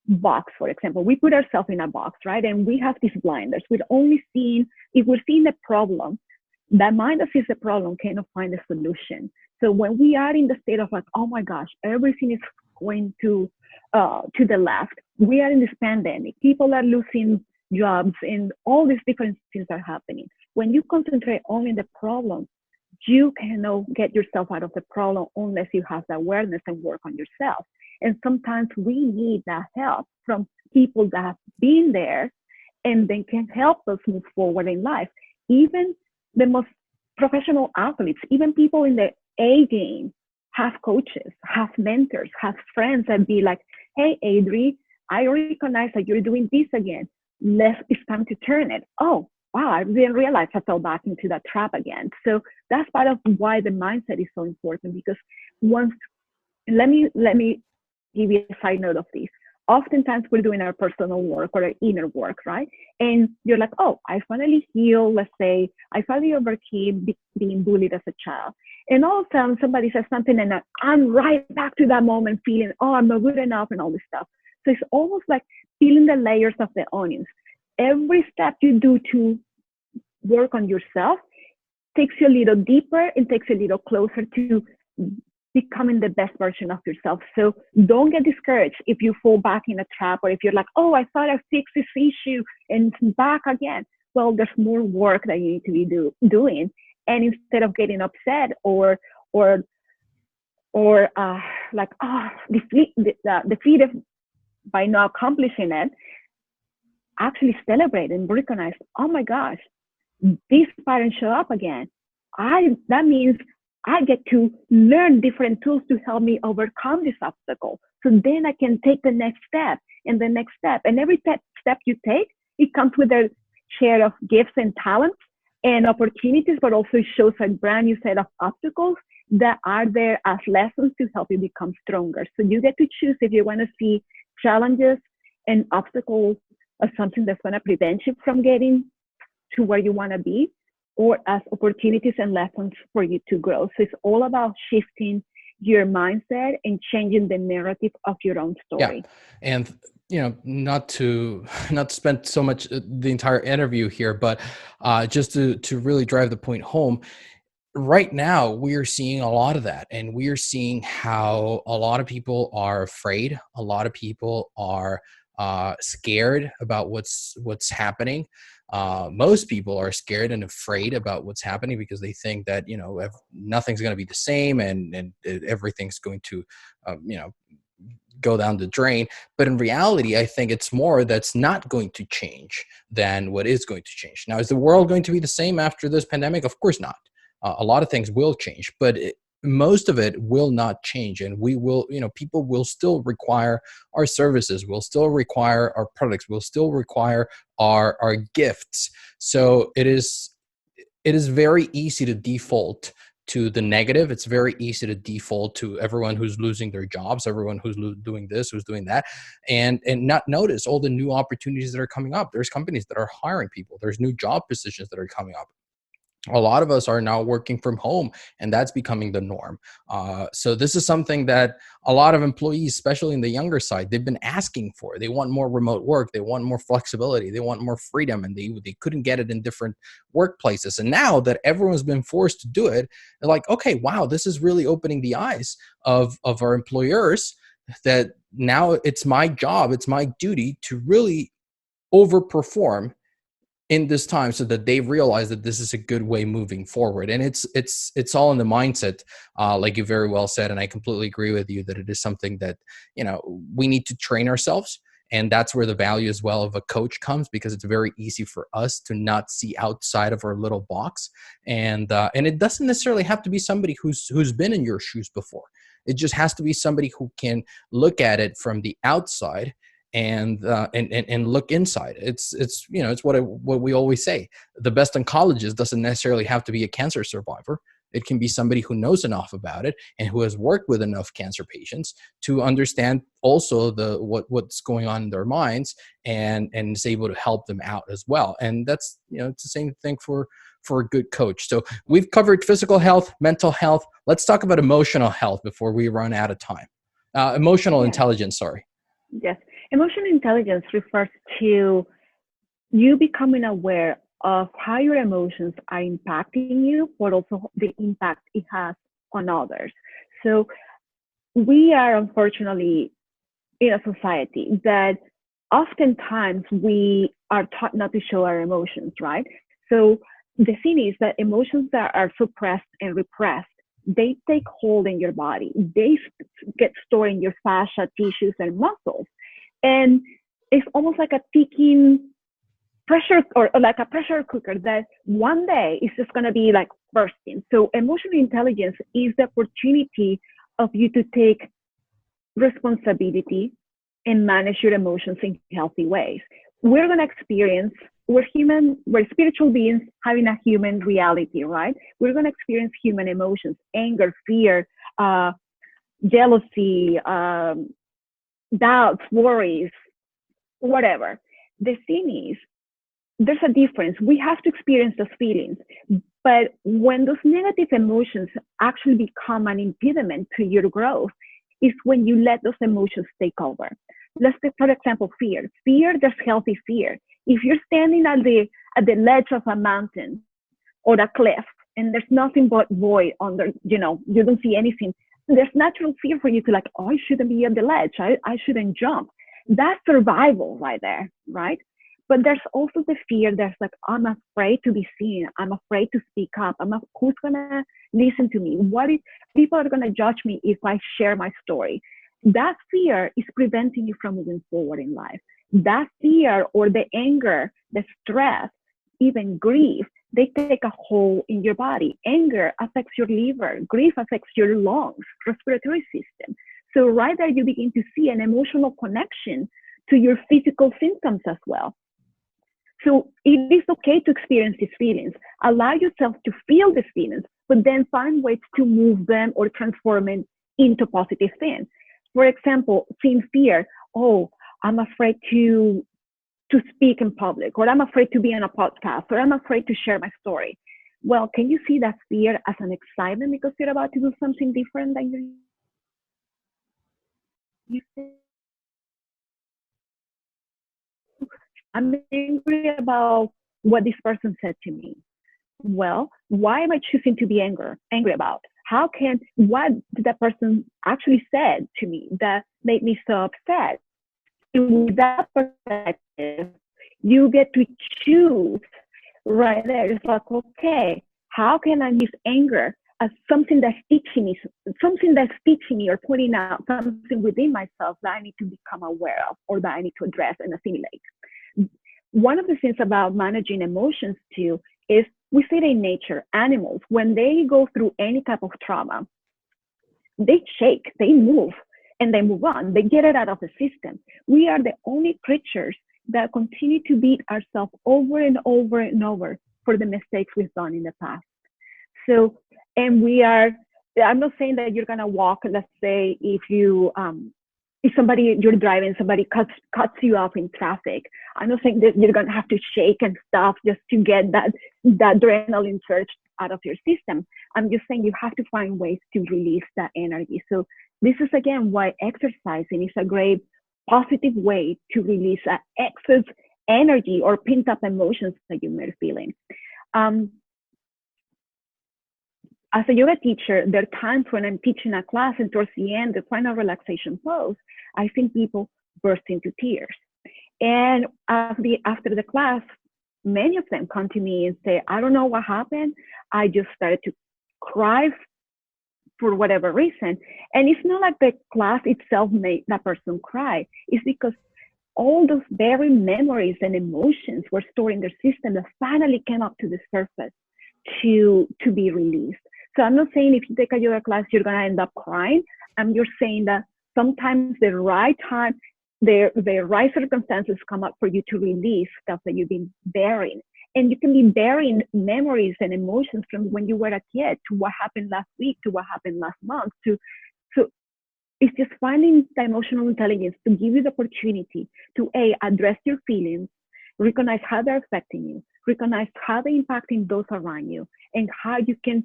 box, for example, we put ourselves in a box, right? And we have these blinders. If we're seeing the problem, that mind that sees the problem cannot find the solution. So when we are in the state of like, oh my gosh, everything is going to the left, we are in this pandemic, people are losing jobs, and all these different things are happening. When you concentrate only on the problem, you cannot get yourself out of the problem unless you have the awareness and work on yourself. And sometimes we need that help from people that have been there and they can help us move forward in life. Even the most professional athletes, even people in the A game, have coaches, have mentors, have friends that be like, hey, Adri, I recognize that you're doing this again. It's time to turn it. Oh, wow, I didn't realize I fell back into that trap again. So that's part of why the mindset is so important, because once, let me give you a side note of this. Oftentimes we're doing our personal work or our inner work, right? And you're like, oh, I finally healed. Let's say I finally overcame being bullied as a child. And all of a sudden somebody says something and I'm right back to that moment feeling, oh, I'm not good enough and all this stuff. So it's almost like peeling the layers of the onions. Every step you do to work on yourself takes you a little deeper and takes you a little closer to becoming the best version of yourself. So don't get discouraged if you fall back in a trap, or if you're like, oh, I thought I fixed this issue and it's back again. Well, there's more work that you need to be doing. And instead of getting upset or like, oh, defeated by not accomplishing it, actually celebrate and recognize, oh my gosh, this pattern show up again. That means I get to learn different tools to help me overcome this obstacle. So then I can take the next step and the next step. And every step you take, it comes with a share of gifts and talents and opportunities, but also it shows a brand new set of obstacles that are there as lessons to help you become stronger. So you get to choose if you want to see challenges and obstacles as something that's going to prevent you from getting to where you want to be, or as opportunities and lessons for you to grow. So it's all about shifting your mindset and changing the narrative of your own story. Yeah. And not to spend so much the entire interview here, but just to really drive the point home, right now we are seeing a lot of that, and we are seeing how a lot of people are afraid. A lot of people are scared about what's happening. Most people are scared and afraid about what's happening because they think that, if nothing's going to be the same and everything's going to, go down the drain. But in reality, I think it's more that's not going to change than what is going to change. Now, is the world going to be the same after this pandemic? Of course not. A lot of things will change, but most of it will not change. And we will, people will still require our services, will still require our products, will still require our gifts. So it is very easy to default to the negative. It's very easy to default to everyone who's losing their jobs, everyone who's doing this, who's doing that, and not notice all the new opportunities that are coming up. There's companies that are hiring people. There's new job positions that are coming up. A lot of us are now working from home, and that's becoming the norm. So this is something that a lot of employees, especially in the younger side, they've been asking for. They want more remote work. They want more flexibility. They want more freedom, and they couldn't get it in different workplaces. And now that everyone's been forced to do it, they're like, okay, wow, this is really opening the eyes of our employers, that now it's my job, it's my duty to really overperform in this time, so that they realize that this is a good way moving forward. And it's all in the mindset, like you very well said. And I completely agree with you that it is something that, we need to train ourselves. And that's where the value as well of a coach comes, because it's very easy for us to not see outside of our little box. And it doesn't necessarily have to be somebody who's been in your shoes before. It just has to be somebody who can look at it from the outside and look inside. It's what we always say. The best oncologist doesn't necessarily have to be a cancer survivor. It can be somebody who knows enough about it and who has worked with enough cancer patients to understand also what's going on in their minds, and is able to help them out as well. And that's, it's the same thing for a good coach. So we've covered physical health, mental health. Let's talk about emotional health before we run out of time. Emotional intelligence, sorry. Yes. Emotional intelligence refers to you becoming aware of how your emotions are impacting you, but also the impact it has on others. So we are unfortunately in a society that oftentimes we are taught not to show our emotions, right? So the thing is that emotions that are suppressed and repressed, they take hold in your body. They get stored in your fascia, tissues, and muscles. And it's almost like a ticking pressure, or like a pressure cooker that one day is just going to be like bursting. So emotional intelligence is the opportunity of you to take responsibility and manage your emotions in healthy ways. We're going to experience we're human, we're spiritual beings having a human reality, right? We're going to experience human emotions, anger, fear, jealousy, doubts, worries, whatever. The thing is, there's a difference. We have to experience those feelings. But when those negative emotions actually become an impediment to your growth, is when you let those emotions take over. Let's take, for example, fear. Fear, there's healthy fear. If you're standing at the ledge of a mountain or a cliff and there's nothing but void under, you don't see anything, there's natural fear for you to like, oh, I shouldn't be on the ledge. I shouldn't jump. That's survival right there, right? But there's also the fear that's like, I'm afraid to be seen. I'm afraid to speak up. Who's going to listen to me? What if people are going to judge me if I share my story? That fear is preventing you from moving forward in life. That fear or the anger, the stress, even grief, they take a hold in your body. Anger affects your liver. Grief affects your lungs, respiratory system. So right there, you begin to see an emotional connection to your physical symptoms as well. So it is okay to experience these feelings. Allow yourself to feel these feelings, but then find ways to move them or transform it into positive things. For example, seeing fear, oh, I'm afraid to speak in public, or I'm afraid to be on a podcast, or I'm afraid to share my story. Well, can you see that fear as an excitement because you're about to do something different than you I'm angry about what this person said to me. Well, why am I choosing to be angry about? What did that person actually said to me that made me so upset? And with that perspective, you get to choose right there. It's like, okay, how can I use anger as something that's teaching me or pointing out something within myself that I need to become aware of or that I need to address and assimilate? One of the things about managing emotions too is we see it in nature. Animals, when they go through any type of trauma, they shake, they move, and they move on. They get it out of the system. We are the only creatures that continue to beat ourselves over and over and over for the mistakes we've done in the past. So, and I'm not saying that you're going to walk, let's say if you're driving, somebody cuts you off in traffic. I'm not saying that you're going to have to shake and stuff just to get that adrenaline surge out of your system. I'm just saying you have to find ways to release that energy. So this is again why exercising is a great positive way to release that excess energy or pent up emotions that you may be feeling. As a yoga teacher, there are times when I'm teaching a class and towards the end, the final relaxation pose, I think people burst into tears. And after the class, many of them come to me and say, I don't know what happened. I just started to cry for whatever reason. And it's not like the class itself made that person cry. It's because all those very memories and emotions were stored in their system that finally came up to the surface to be released. So I'm not saying if you take a yoga class, you're going to end up crying. I'm just saying that sometimes the right time, the right circumstances come up for you to release stuff that you've been bearing. And you can be bearing memories and emotions from when you were a kid to what happened last week, to what happened last month. So it's just finding the emotional intelligence to give you the opportunity to address your feelings, recognize how they're affecting you, recognize how they're impacting those around you, and how you can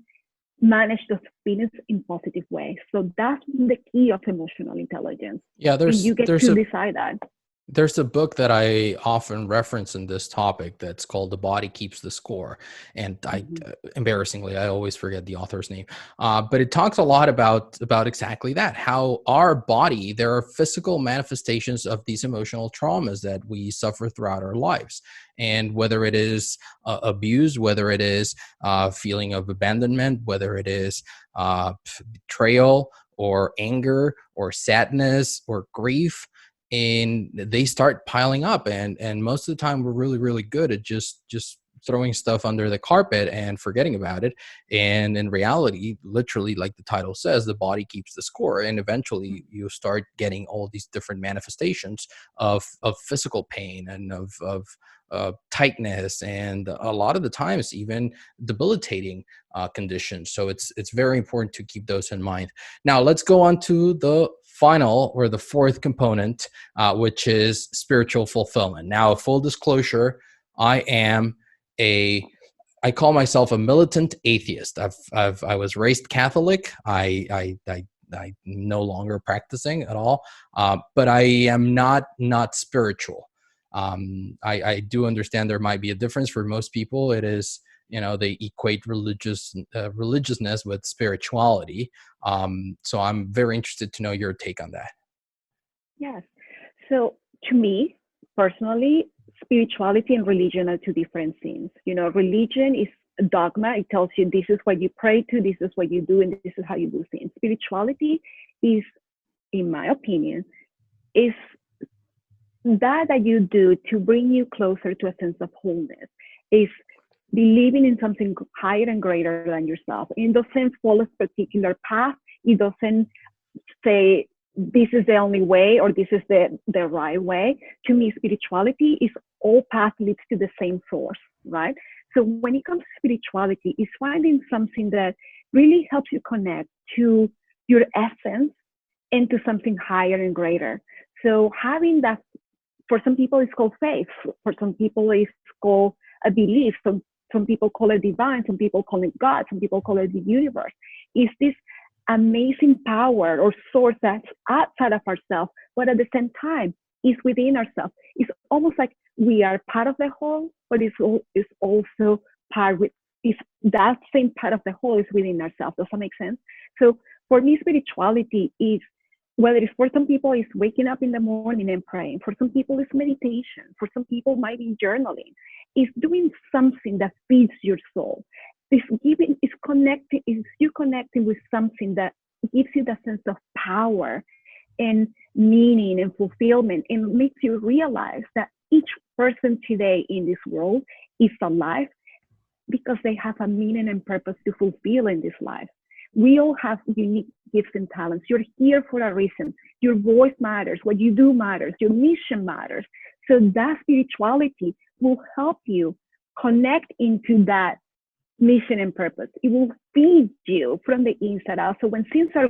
manage those feelings in positive ways. So that's the key of emotional intelligence. Yeah, you get to decide that. There's a book that I often reference in this topic that's called The Body Keeps the Score. And embarrassingly, I always forget the author's name. But it talks a lot about exactly that, how our body, there are physical manifestations of these emotional traumas that we suffer throughout our lives. And whether it is abuse, whether it is feeling of abandonment, whether it is betrayal or anger or sadness or grief, and they start piling up, and most of the time we're really, really good at just throwing stuff under the carpet and forgetting about it. And in reality, literally, like the title says, the body keeps the score. And eventually you start getting all these different manifestations of physical pain and of tightness, and a lot of the times even debilitating conditions. So it's very important to keep those in mind. Now let's go on to the final, or the fourth component, which is spiritual fulfillment. Now, full disclosure, I call myself a militant atheist. I was raised Catholic. I no longer practicing at all, but I am not spiritual. I do understand there might be a difference for most people. It is, they equate religiousness with spirituality. So I'm very interested to know your take on that. Yes. So to me, personally, spirituality and religion are two different things. Religion is a dogma. It tells you this is what you pray to, this is what you do, and this is how you do things. Spirituality is, in my opinion, is that you do to bring you closer to a sense of wholeness. Is believing in something higher and greater than yourself. It doesn't follow a particular path. It doesn't say this is the only way or this is the right way. To me, spirituality is all paths leads to the same source, right? So when it comes to spirituality, it's finding something that really helps you connect to your essence and to something higher and greater. So having that, for some people it's called faith, for some people it's called a belief, some people call it divine, some people call it God, some people call it the universe. It's this amazing power or source that's outside of ourselves, but at the same time is within ourselves. It's almost like we are part of the whole, but it's also part with, is that same part of the whole is within ourselves. Does that make sense? So for me, spirituality is, whether it's for some people, it's waking up in the morning and praying. For some people, it's meditation. For some people, it might be journaling. It's doing something that feeds your soul. It's you connecting with something that gives you that sense of power and meaning and fulfillment, and makes you realize that each person today in this world is alive because they have a meaning and purpose to fulfill in this life. We all have unique gifts and talents. You're here for a reason. Your voice matters. What you do matters. Your mission matters. So that spirituality will help you connect into that mission and purpose. It will feed you from the inside out. So when things are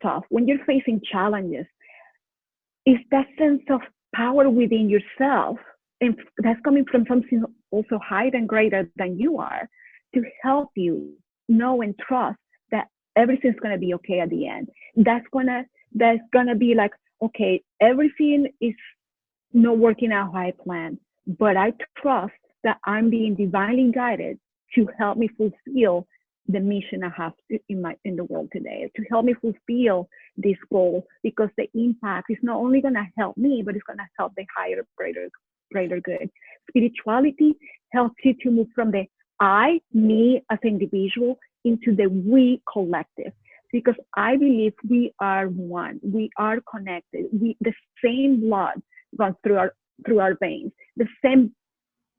tough, when you're facing challenges, it's that sense of power within yourself, and that's coming from something also higher and greater than you are, to help you know and trust that everything's going to be okay at the end. That's gonna be like, okay, everything is not working out how I planned, but I trust that I'm being divinely guided to help me fulfill the mission I have in the world today, to help me fulfill this goal, because the impact is not only going to help me, but it's going to help the higher, greater good. Spirituality helps you to move from the I, me as an individual, into the we collective, because I believe we are one. We are connected. The same blood runs through our veins. The same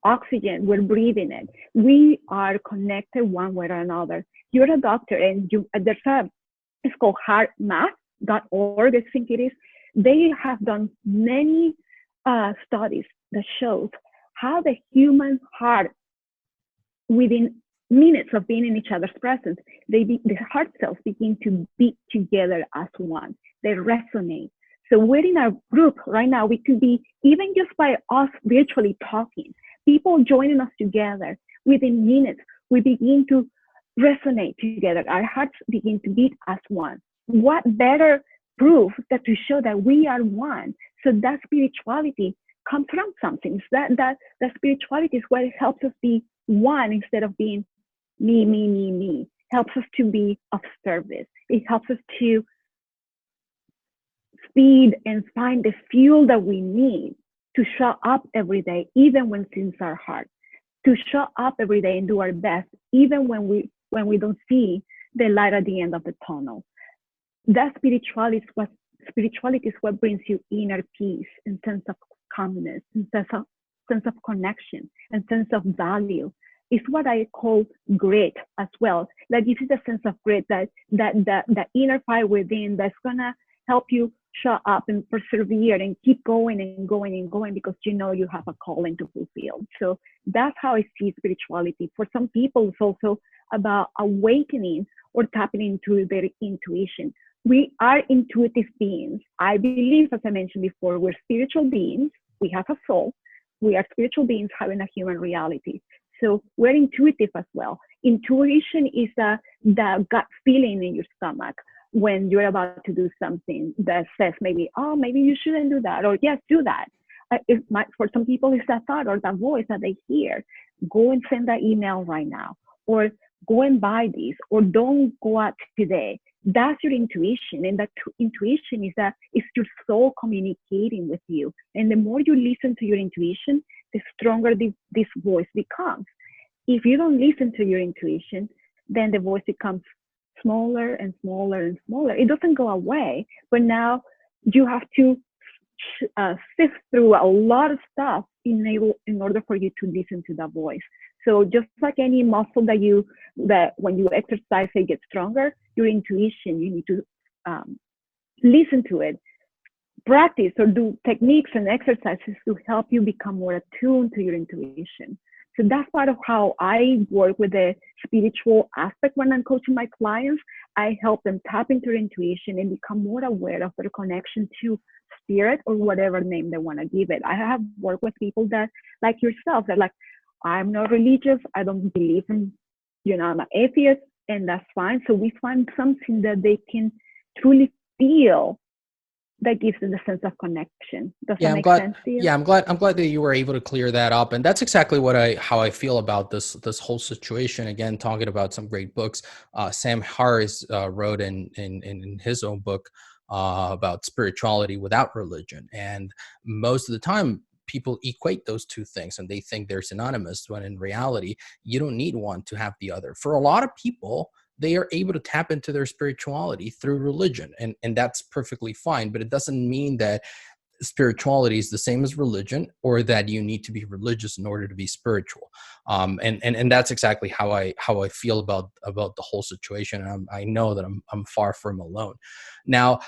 oxygen, we're breathing it. We are connected one way or another. You're a doctor, and it's called heartmath.org, I think it is. They have done many studies that shows how the human heart, within minutes of being in each other's presence, the heart cells begin to beat together as one. They resonate. So we're in a group right now. We could be, even just by us virtually talking, people joining us together, within minutes, we begin to resonate together. Our hearts begin to beat as one. What better proof that to show that we are one? So that spirituality comes from something. That spirituality is what helps us be one instead of being me. Helps us to be of service. It helps us to feed and find the fuel that we need to show up every day, even when things are hard, to show up every day and do our best, even when we don't see the light at the end of the tunnel. That spirituality is what brings you inner peace and sense of calmness and sense sense of connection and sense of value. It's what I call grit as well. That gives you the sense of grit, that inner fire within that's gonna help you show up and persevere and keep going and going and going because you know you have a calling to fulfill. So that's how I see spirituality. For some people, it's also about awakening or tapping into their intuition. We are intuitive beings. I believe, as I mentioned before, we're spiritual beings. We have a soul. We are spiritual beings having a human reality. So we're intuitive as well. Intuition is the gut feeling in your stomach when you're about to do something that says maybe, oh, maybe you shouldn't do that, or yes, do that. For some people, it's that thought or that voice that they hear. Go and send that email right now, or go and buy this, or don't go out today. That's your intuition, and that intuition is your soul communicating with you. And the more you listen to your intuition, the stronger this voice becomes. If you don't listen to your intuition, then the voice becomes smaller and smaller and smaller. It doesn't go away, but now you have to sift through a lot of stuff in order for you to listen to that voice. So just like any muscle that when you exercise, it gets stronger, your intuition, you need to listen to it, practice or do techniques and exercises to help you become more attuned to your intuition. So that's part of how I work with the spiritual aspect when I'm coaching my clients. I help them tap into their intuition and become more aware of their connection to spirit or whatever name they want to give it. I have worked with people that, like yourself, that like, I'm not religious. I don't believe in, I'm an atheist, and that's fine. So we find something that they can truly feel that gives them the sense of connection. Does that make sense to you? Yeah, I'm glad that you were able to clear that up. And that's exactly how I feel about this whole situation. Again, talking about some great books. Sam Harris wrote in his own book about spirituality without religion. And most of the time, people equate those two things and they think they're synonymous, when in reality, you don't need one to have the other. For a lot of people, they are able to tap into their spirituality through religion, and that's perfectly fine. But it doesn't mean that spirituality is the same as religion, or that you need to be religious in order to be spiritual. And that's exactly how I feel about the whole situation. And I know that I'm far from alone. Now,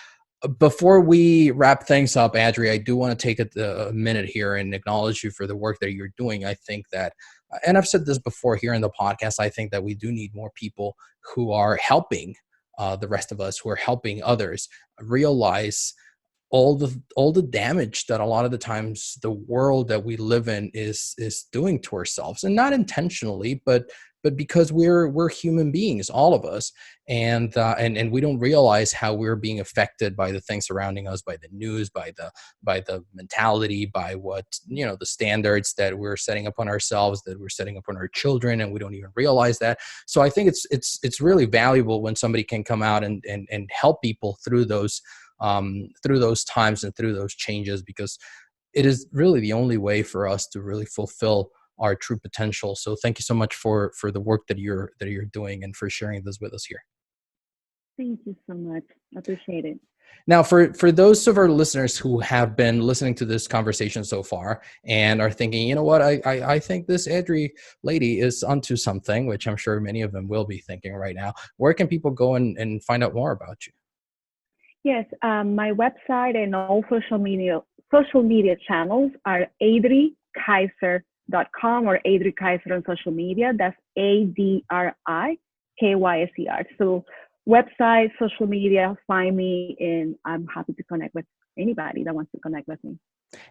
before we wrap things up, Adri, I do want to take a minute here and acknowledge you for the work that you're doing. I think that, and I've said this before here in the podcast, I think that we do need more people who are helping the rest of us, who are helping others realize all the damage that a lot of the times the world that we live in is doing to ourselves, and not intentionally, but because we're human beings, all of us, and we don't realize how we're being affected by the things surrounding us, by the news, by the mentality, by what, the standards that we're setting up on ourselves, that we're setting up on our children, and we don't even realize that. So I think it's really valuable when somebody can come out and help people through those times and through those changes, because it is really the only way for us to really fulfill our true potential. So thank you so much for the work that you're doing and for sharing this with us here. Thank you so much. I appreciate it. Now, for those of our listeners who have been listening to this conversation so far and are thinking, you know what, I think this Adri lady is onto something, which I'm sure many of them will be thinking right now, where can people go and find out more about you? Yes, my website and all social media channels are adrikaiser.com or Adri Kyser on social media. That's ADRIKYSER. So website, social media, find me, and I'm happy to connect with anybody that wants to connect with me.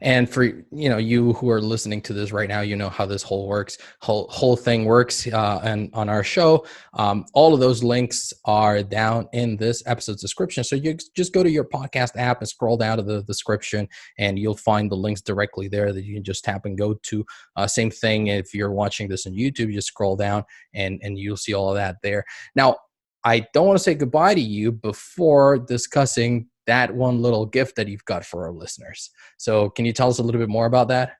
And for you who are listening to this right now, you know how this whole thing works. And on our show, all of those links are down in this episode's description. So you just go to your podcast app and scroll down to the description, and you'll find the links directly there that you can just tap and go to. Same thing if you're watching this on YouTube, you just scroll down and you'll see all of that there. Now, I don't want to say goodbye to you before discussing that one little gift that you've got for our listeners. So can you tell us a little bit more about that?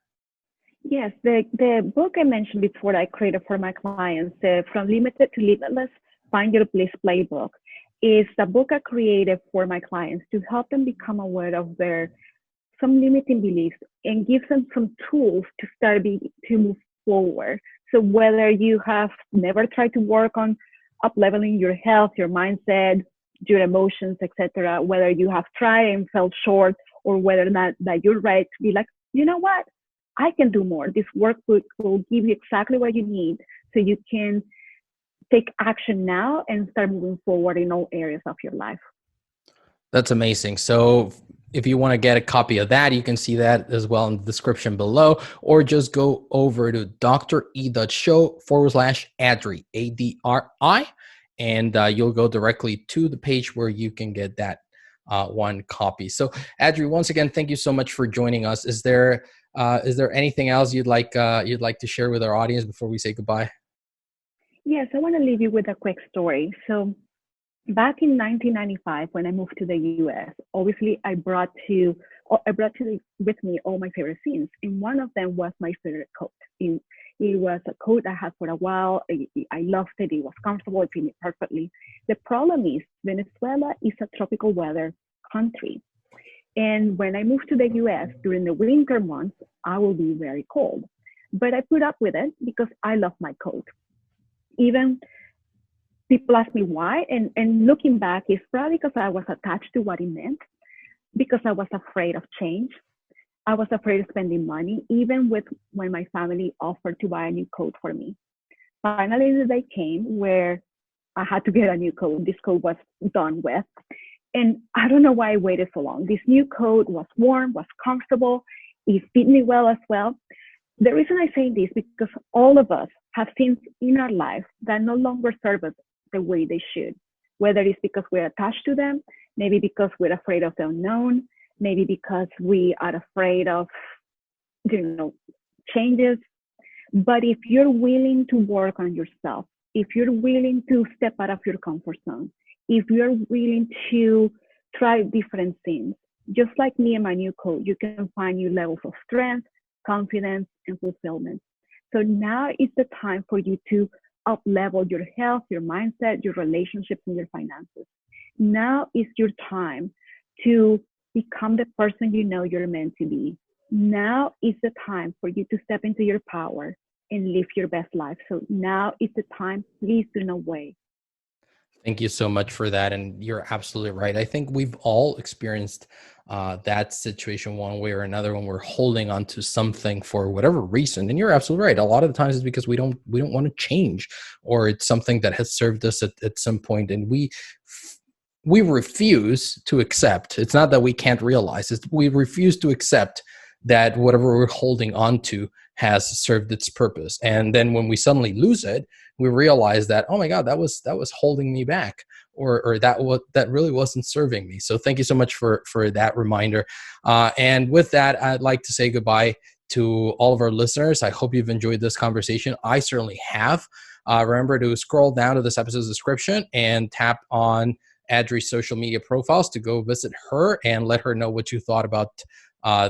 Yes, the book I mentioned before I created for my clients, From Limited to Limitless, Find Your Bliss Playbook, is the book I created for my clients to help them become aware of their some limiting beliefs and gives them some tools to to move forward. So whether you have never tried to work on up leveling your health, your mindset, your emotions, etc., whether you have tried and fell short, or whether that you're ready to be like, you know what, I can do more. This workbook will give you exactly what you need so you can take action now and start moving forward in all areas of your life. That's amazing. So if you want to get a copy of that, you can see that as well in the description below, or just go over to dre.show/Adri, ADRI, and you'll go directly to the page where you can get that one copy. So Adri, once again, thank you so much for joining us. Is there anything else you'd like to share with our audience before we say goodbye? Yes, I want to leave you with a quick story. So back in 1995, when I moved to the US, obviously I brought with me all my favorite scenes, and one of them was my favorite coat. It was a coat I had for a while. I loved it. It was comfortable. It fit me perfectly. The problem is Venezuela is a tropical weather country. And when I moved to the US during the winter months, I will be very cold. But I put up with it because I love my coat. Even people ask me why, and looking back, it's probably because I was attached to what it meant, because I was afraid of change. I was afraid of spending money, even when my family offered to buy a new coat for me. Finally, the day came where I had to get a new coat. This coat was done with. And I don't know why I waited so long. This new coat was warm, was comfortable. It fit me well as well. The reason I say this is because all of us have things in our life that no longer serve us the way they should, whether it's because we're attached to them, maybe because we're afraid of the unknown, maybe because we are afraid of, changes. But if you're willing to work on yourself, if you're willing to step out of your comfort zone, if you're willing to try different things, just like me and my new coat, you can find new levels of strength, confidence, and fulfillment. So now is the time for you to up-level your health, your mindset, your relationships, and your finances. Now is your time to become the person you know you're meant to be. Now is the time for you to step into your power and live your best life. So now is the time. Please do not wait. Thank you so much for that. And you're absolutely right. I think we've all experienced that situation one way or another when we're holding on to something for whatever reason. And you're absolutely right. A lot of the times it's because we don't want to change, or it's something that has served us at some point, and we refuse to accept. It's not that we can't realize it. We refuse to accept that whatever we're holding on to has served its purpose. And then when we suddenly lose it, we realize that, oh my God, that was holding me back, or that really wasn't serving me. So thank you so much for that reminder. And with that, I'd like to say goodbye to all of our listeners. I hope you've enjoyed this conversation. I certainly have. Remember to scroll down to this episode's description and tap on Adri's social media profiles to go visit her and let her know what you thought about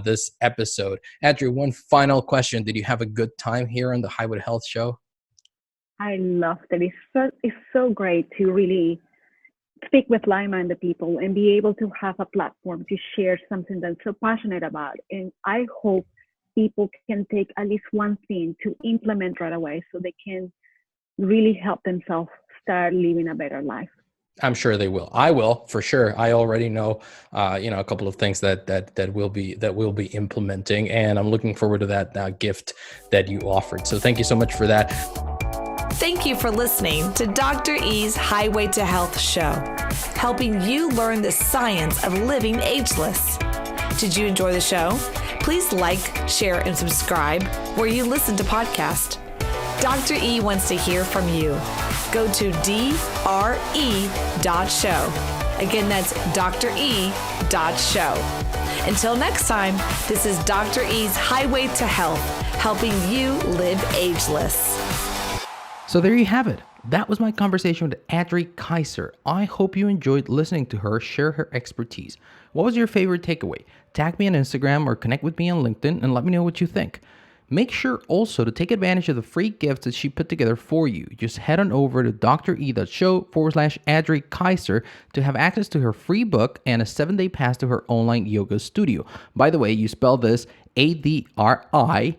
this episode. Adri, one final question. Did you have a good time here on the Highway to Health show? I loved it. It's so great to really speak with like-minded people and be able to have a platform to share something that's so passionate about. And I hope people can take at least one thing to implement right away so they can really help themselves start living a better life. I'm sure they will. I will, for sure. I already know, a couple of things that we'll be implementing, and I'm looking forward to that gift that you offered. So thank you so much for that. Thank you for listening to Dr. E's Highway to Health show, helping you learn the science of living ageless. Did you enjoy the show? Please like, share, and subscribe where you listen to podcasts. Dr. E wants to hear from you. Go to dre.show. Again, that's dre.show. Until next time, this is Dr. E's Highway to Health, helping you live ageless. So there you have it. That was my conversation with Adri Kyser. I hope you enjoyed listening to her share her expertise. What was your favorite takeaway? Tag me on Instagram or connect with me on LinkedIn and let me know what you think. Make sure also to take advantage of the free gifts that she put together for you. Just head on over to dre.show/Adri Kyser to have access to her free book and a 7-day pass to her online yoga studio. By the way, you spell this ADRIKYSER.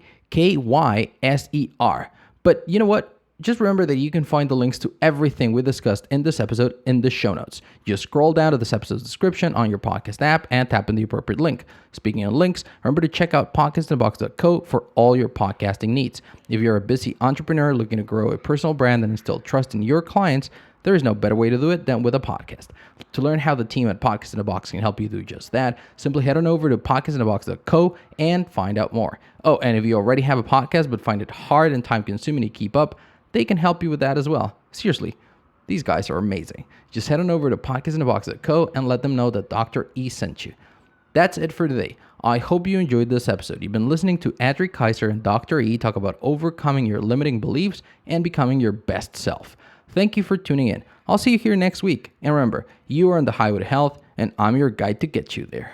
But you know what? Just remember that you can find the links to everything we discussed in this episode in the show notes. Just scroll down to this episode's description on your podcast app and tap in the appropriate link. Speaking of links, remember to check out podcastinthebox.co for all your podcasting needs. If you're a busy entrepreneur looking to grow a personal brand and instill trust in your clients, there is no better way to do it than with a podcast. To learn how the team at Podcast in the Box can help you do just that, simply head on over to podcastinthebox.co and find out more. Oh, and if you already have a podcast but find it hard and time-consuming to keep up, they can help you with that as well. Seriously, these guys are amazing. Just head on over to podcastinthebox.co and let them know that Dr. E sent you. That's it for today. I hope you enjoyed this episode. You've been listening to Adri Kyser and Dr. E talk about overcoming your limiting beliefs and becoming your best self. Thank you for tuning in. I'll see you here next week. And remember, you are on the highway to health, and I'm your guide to get you there.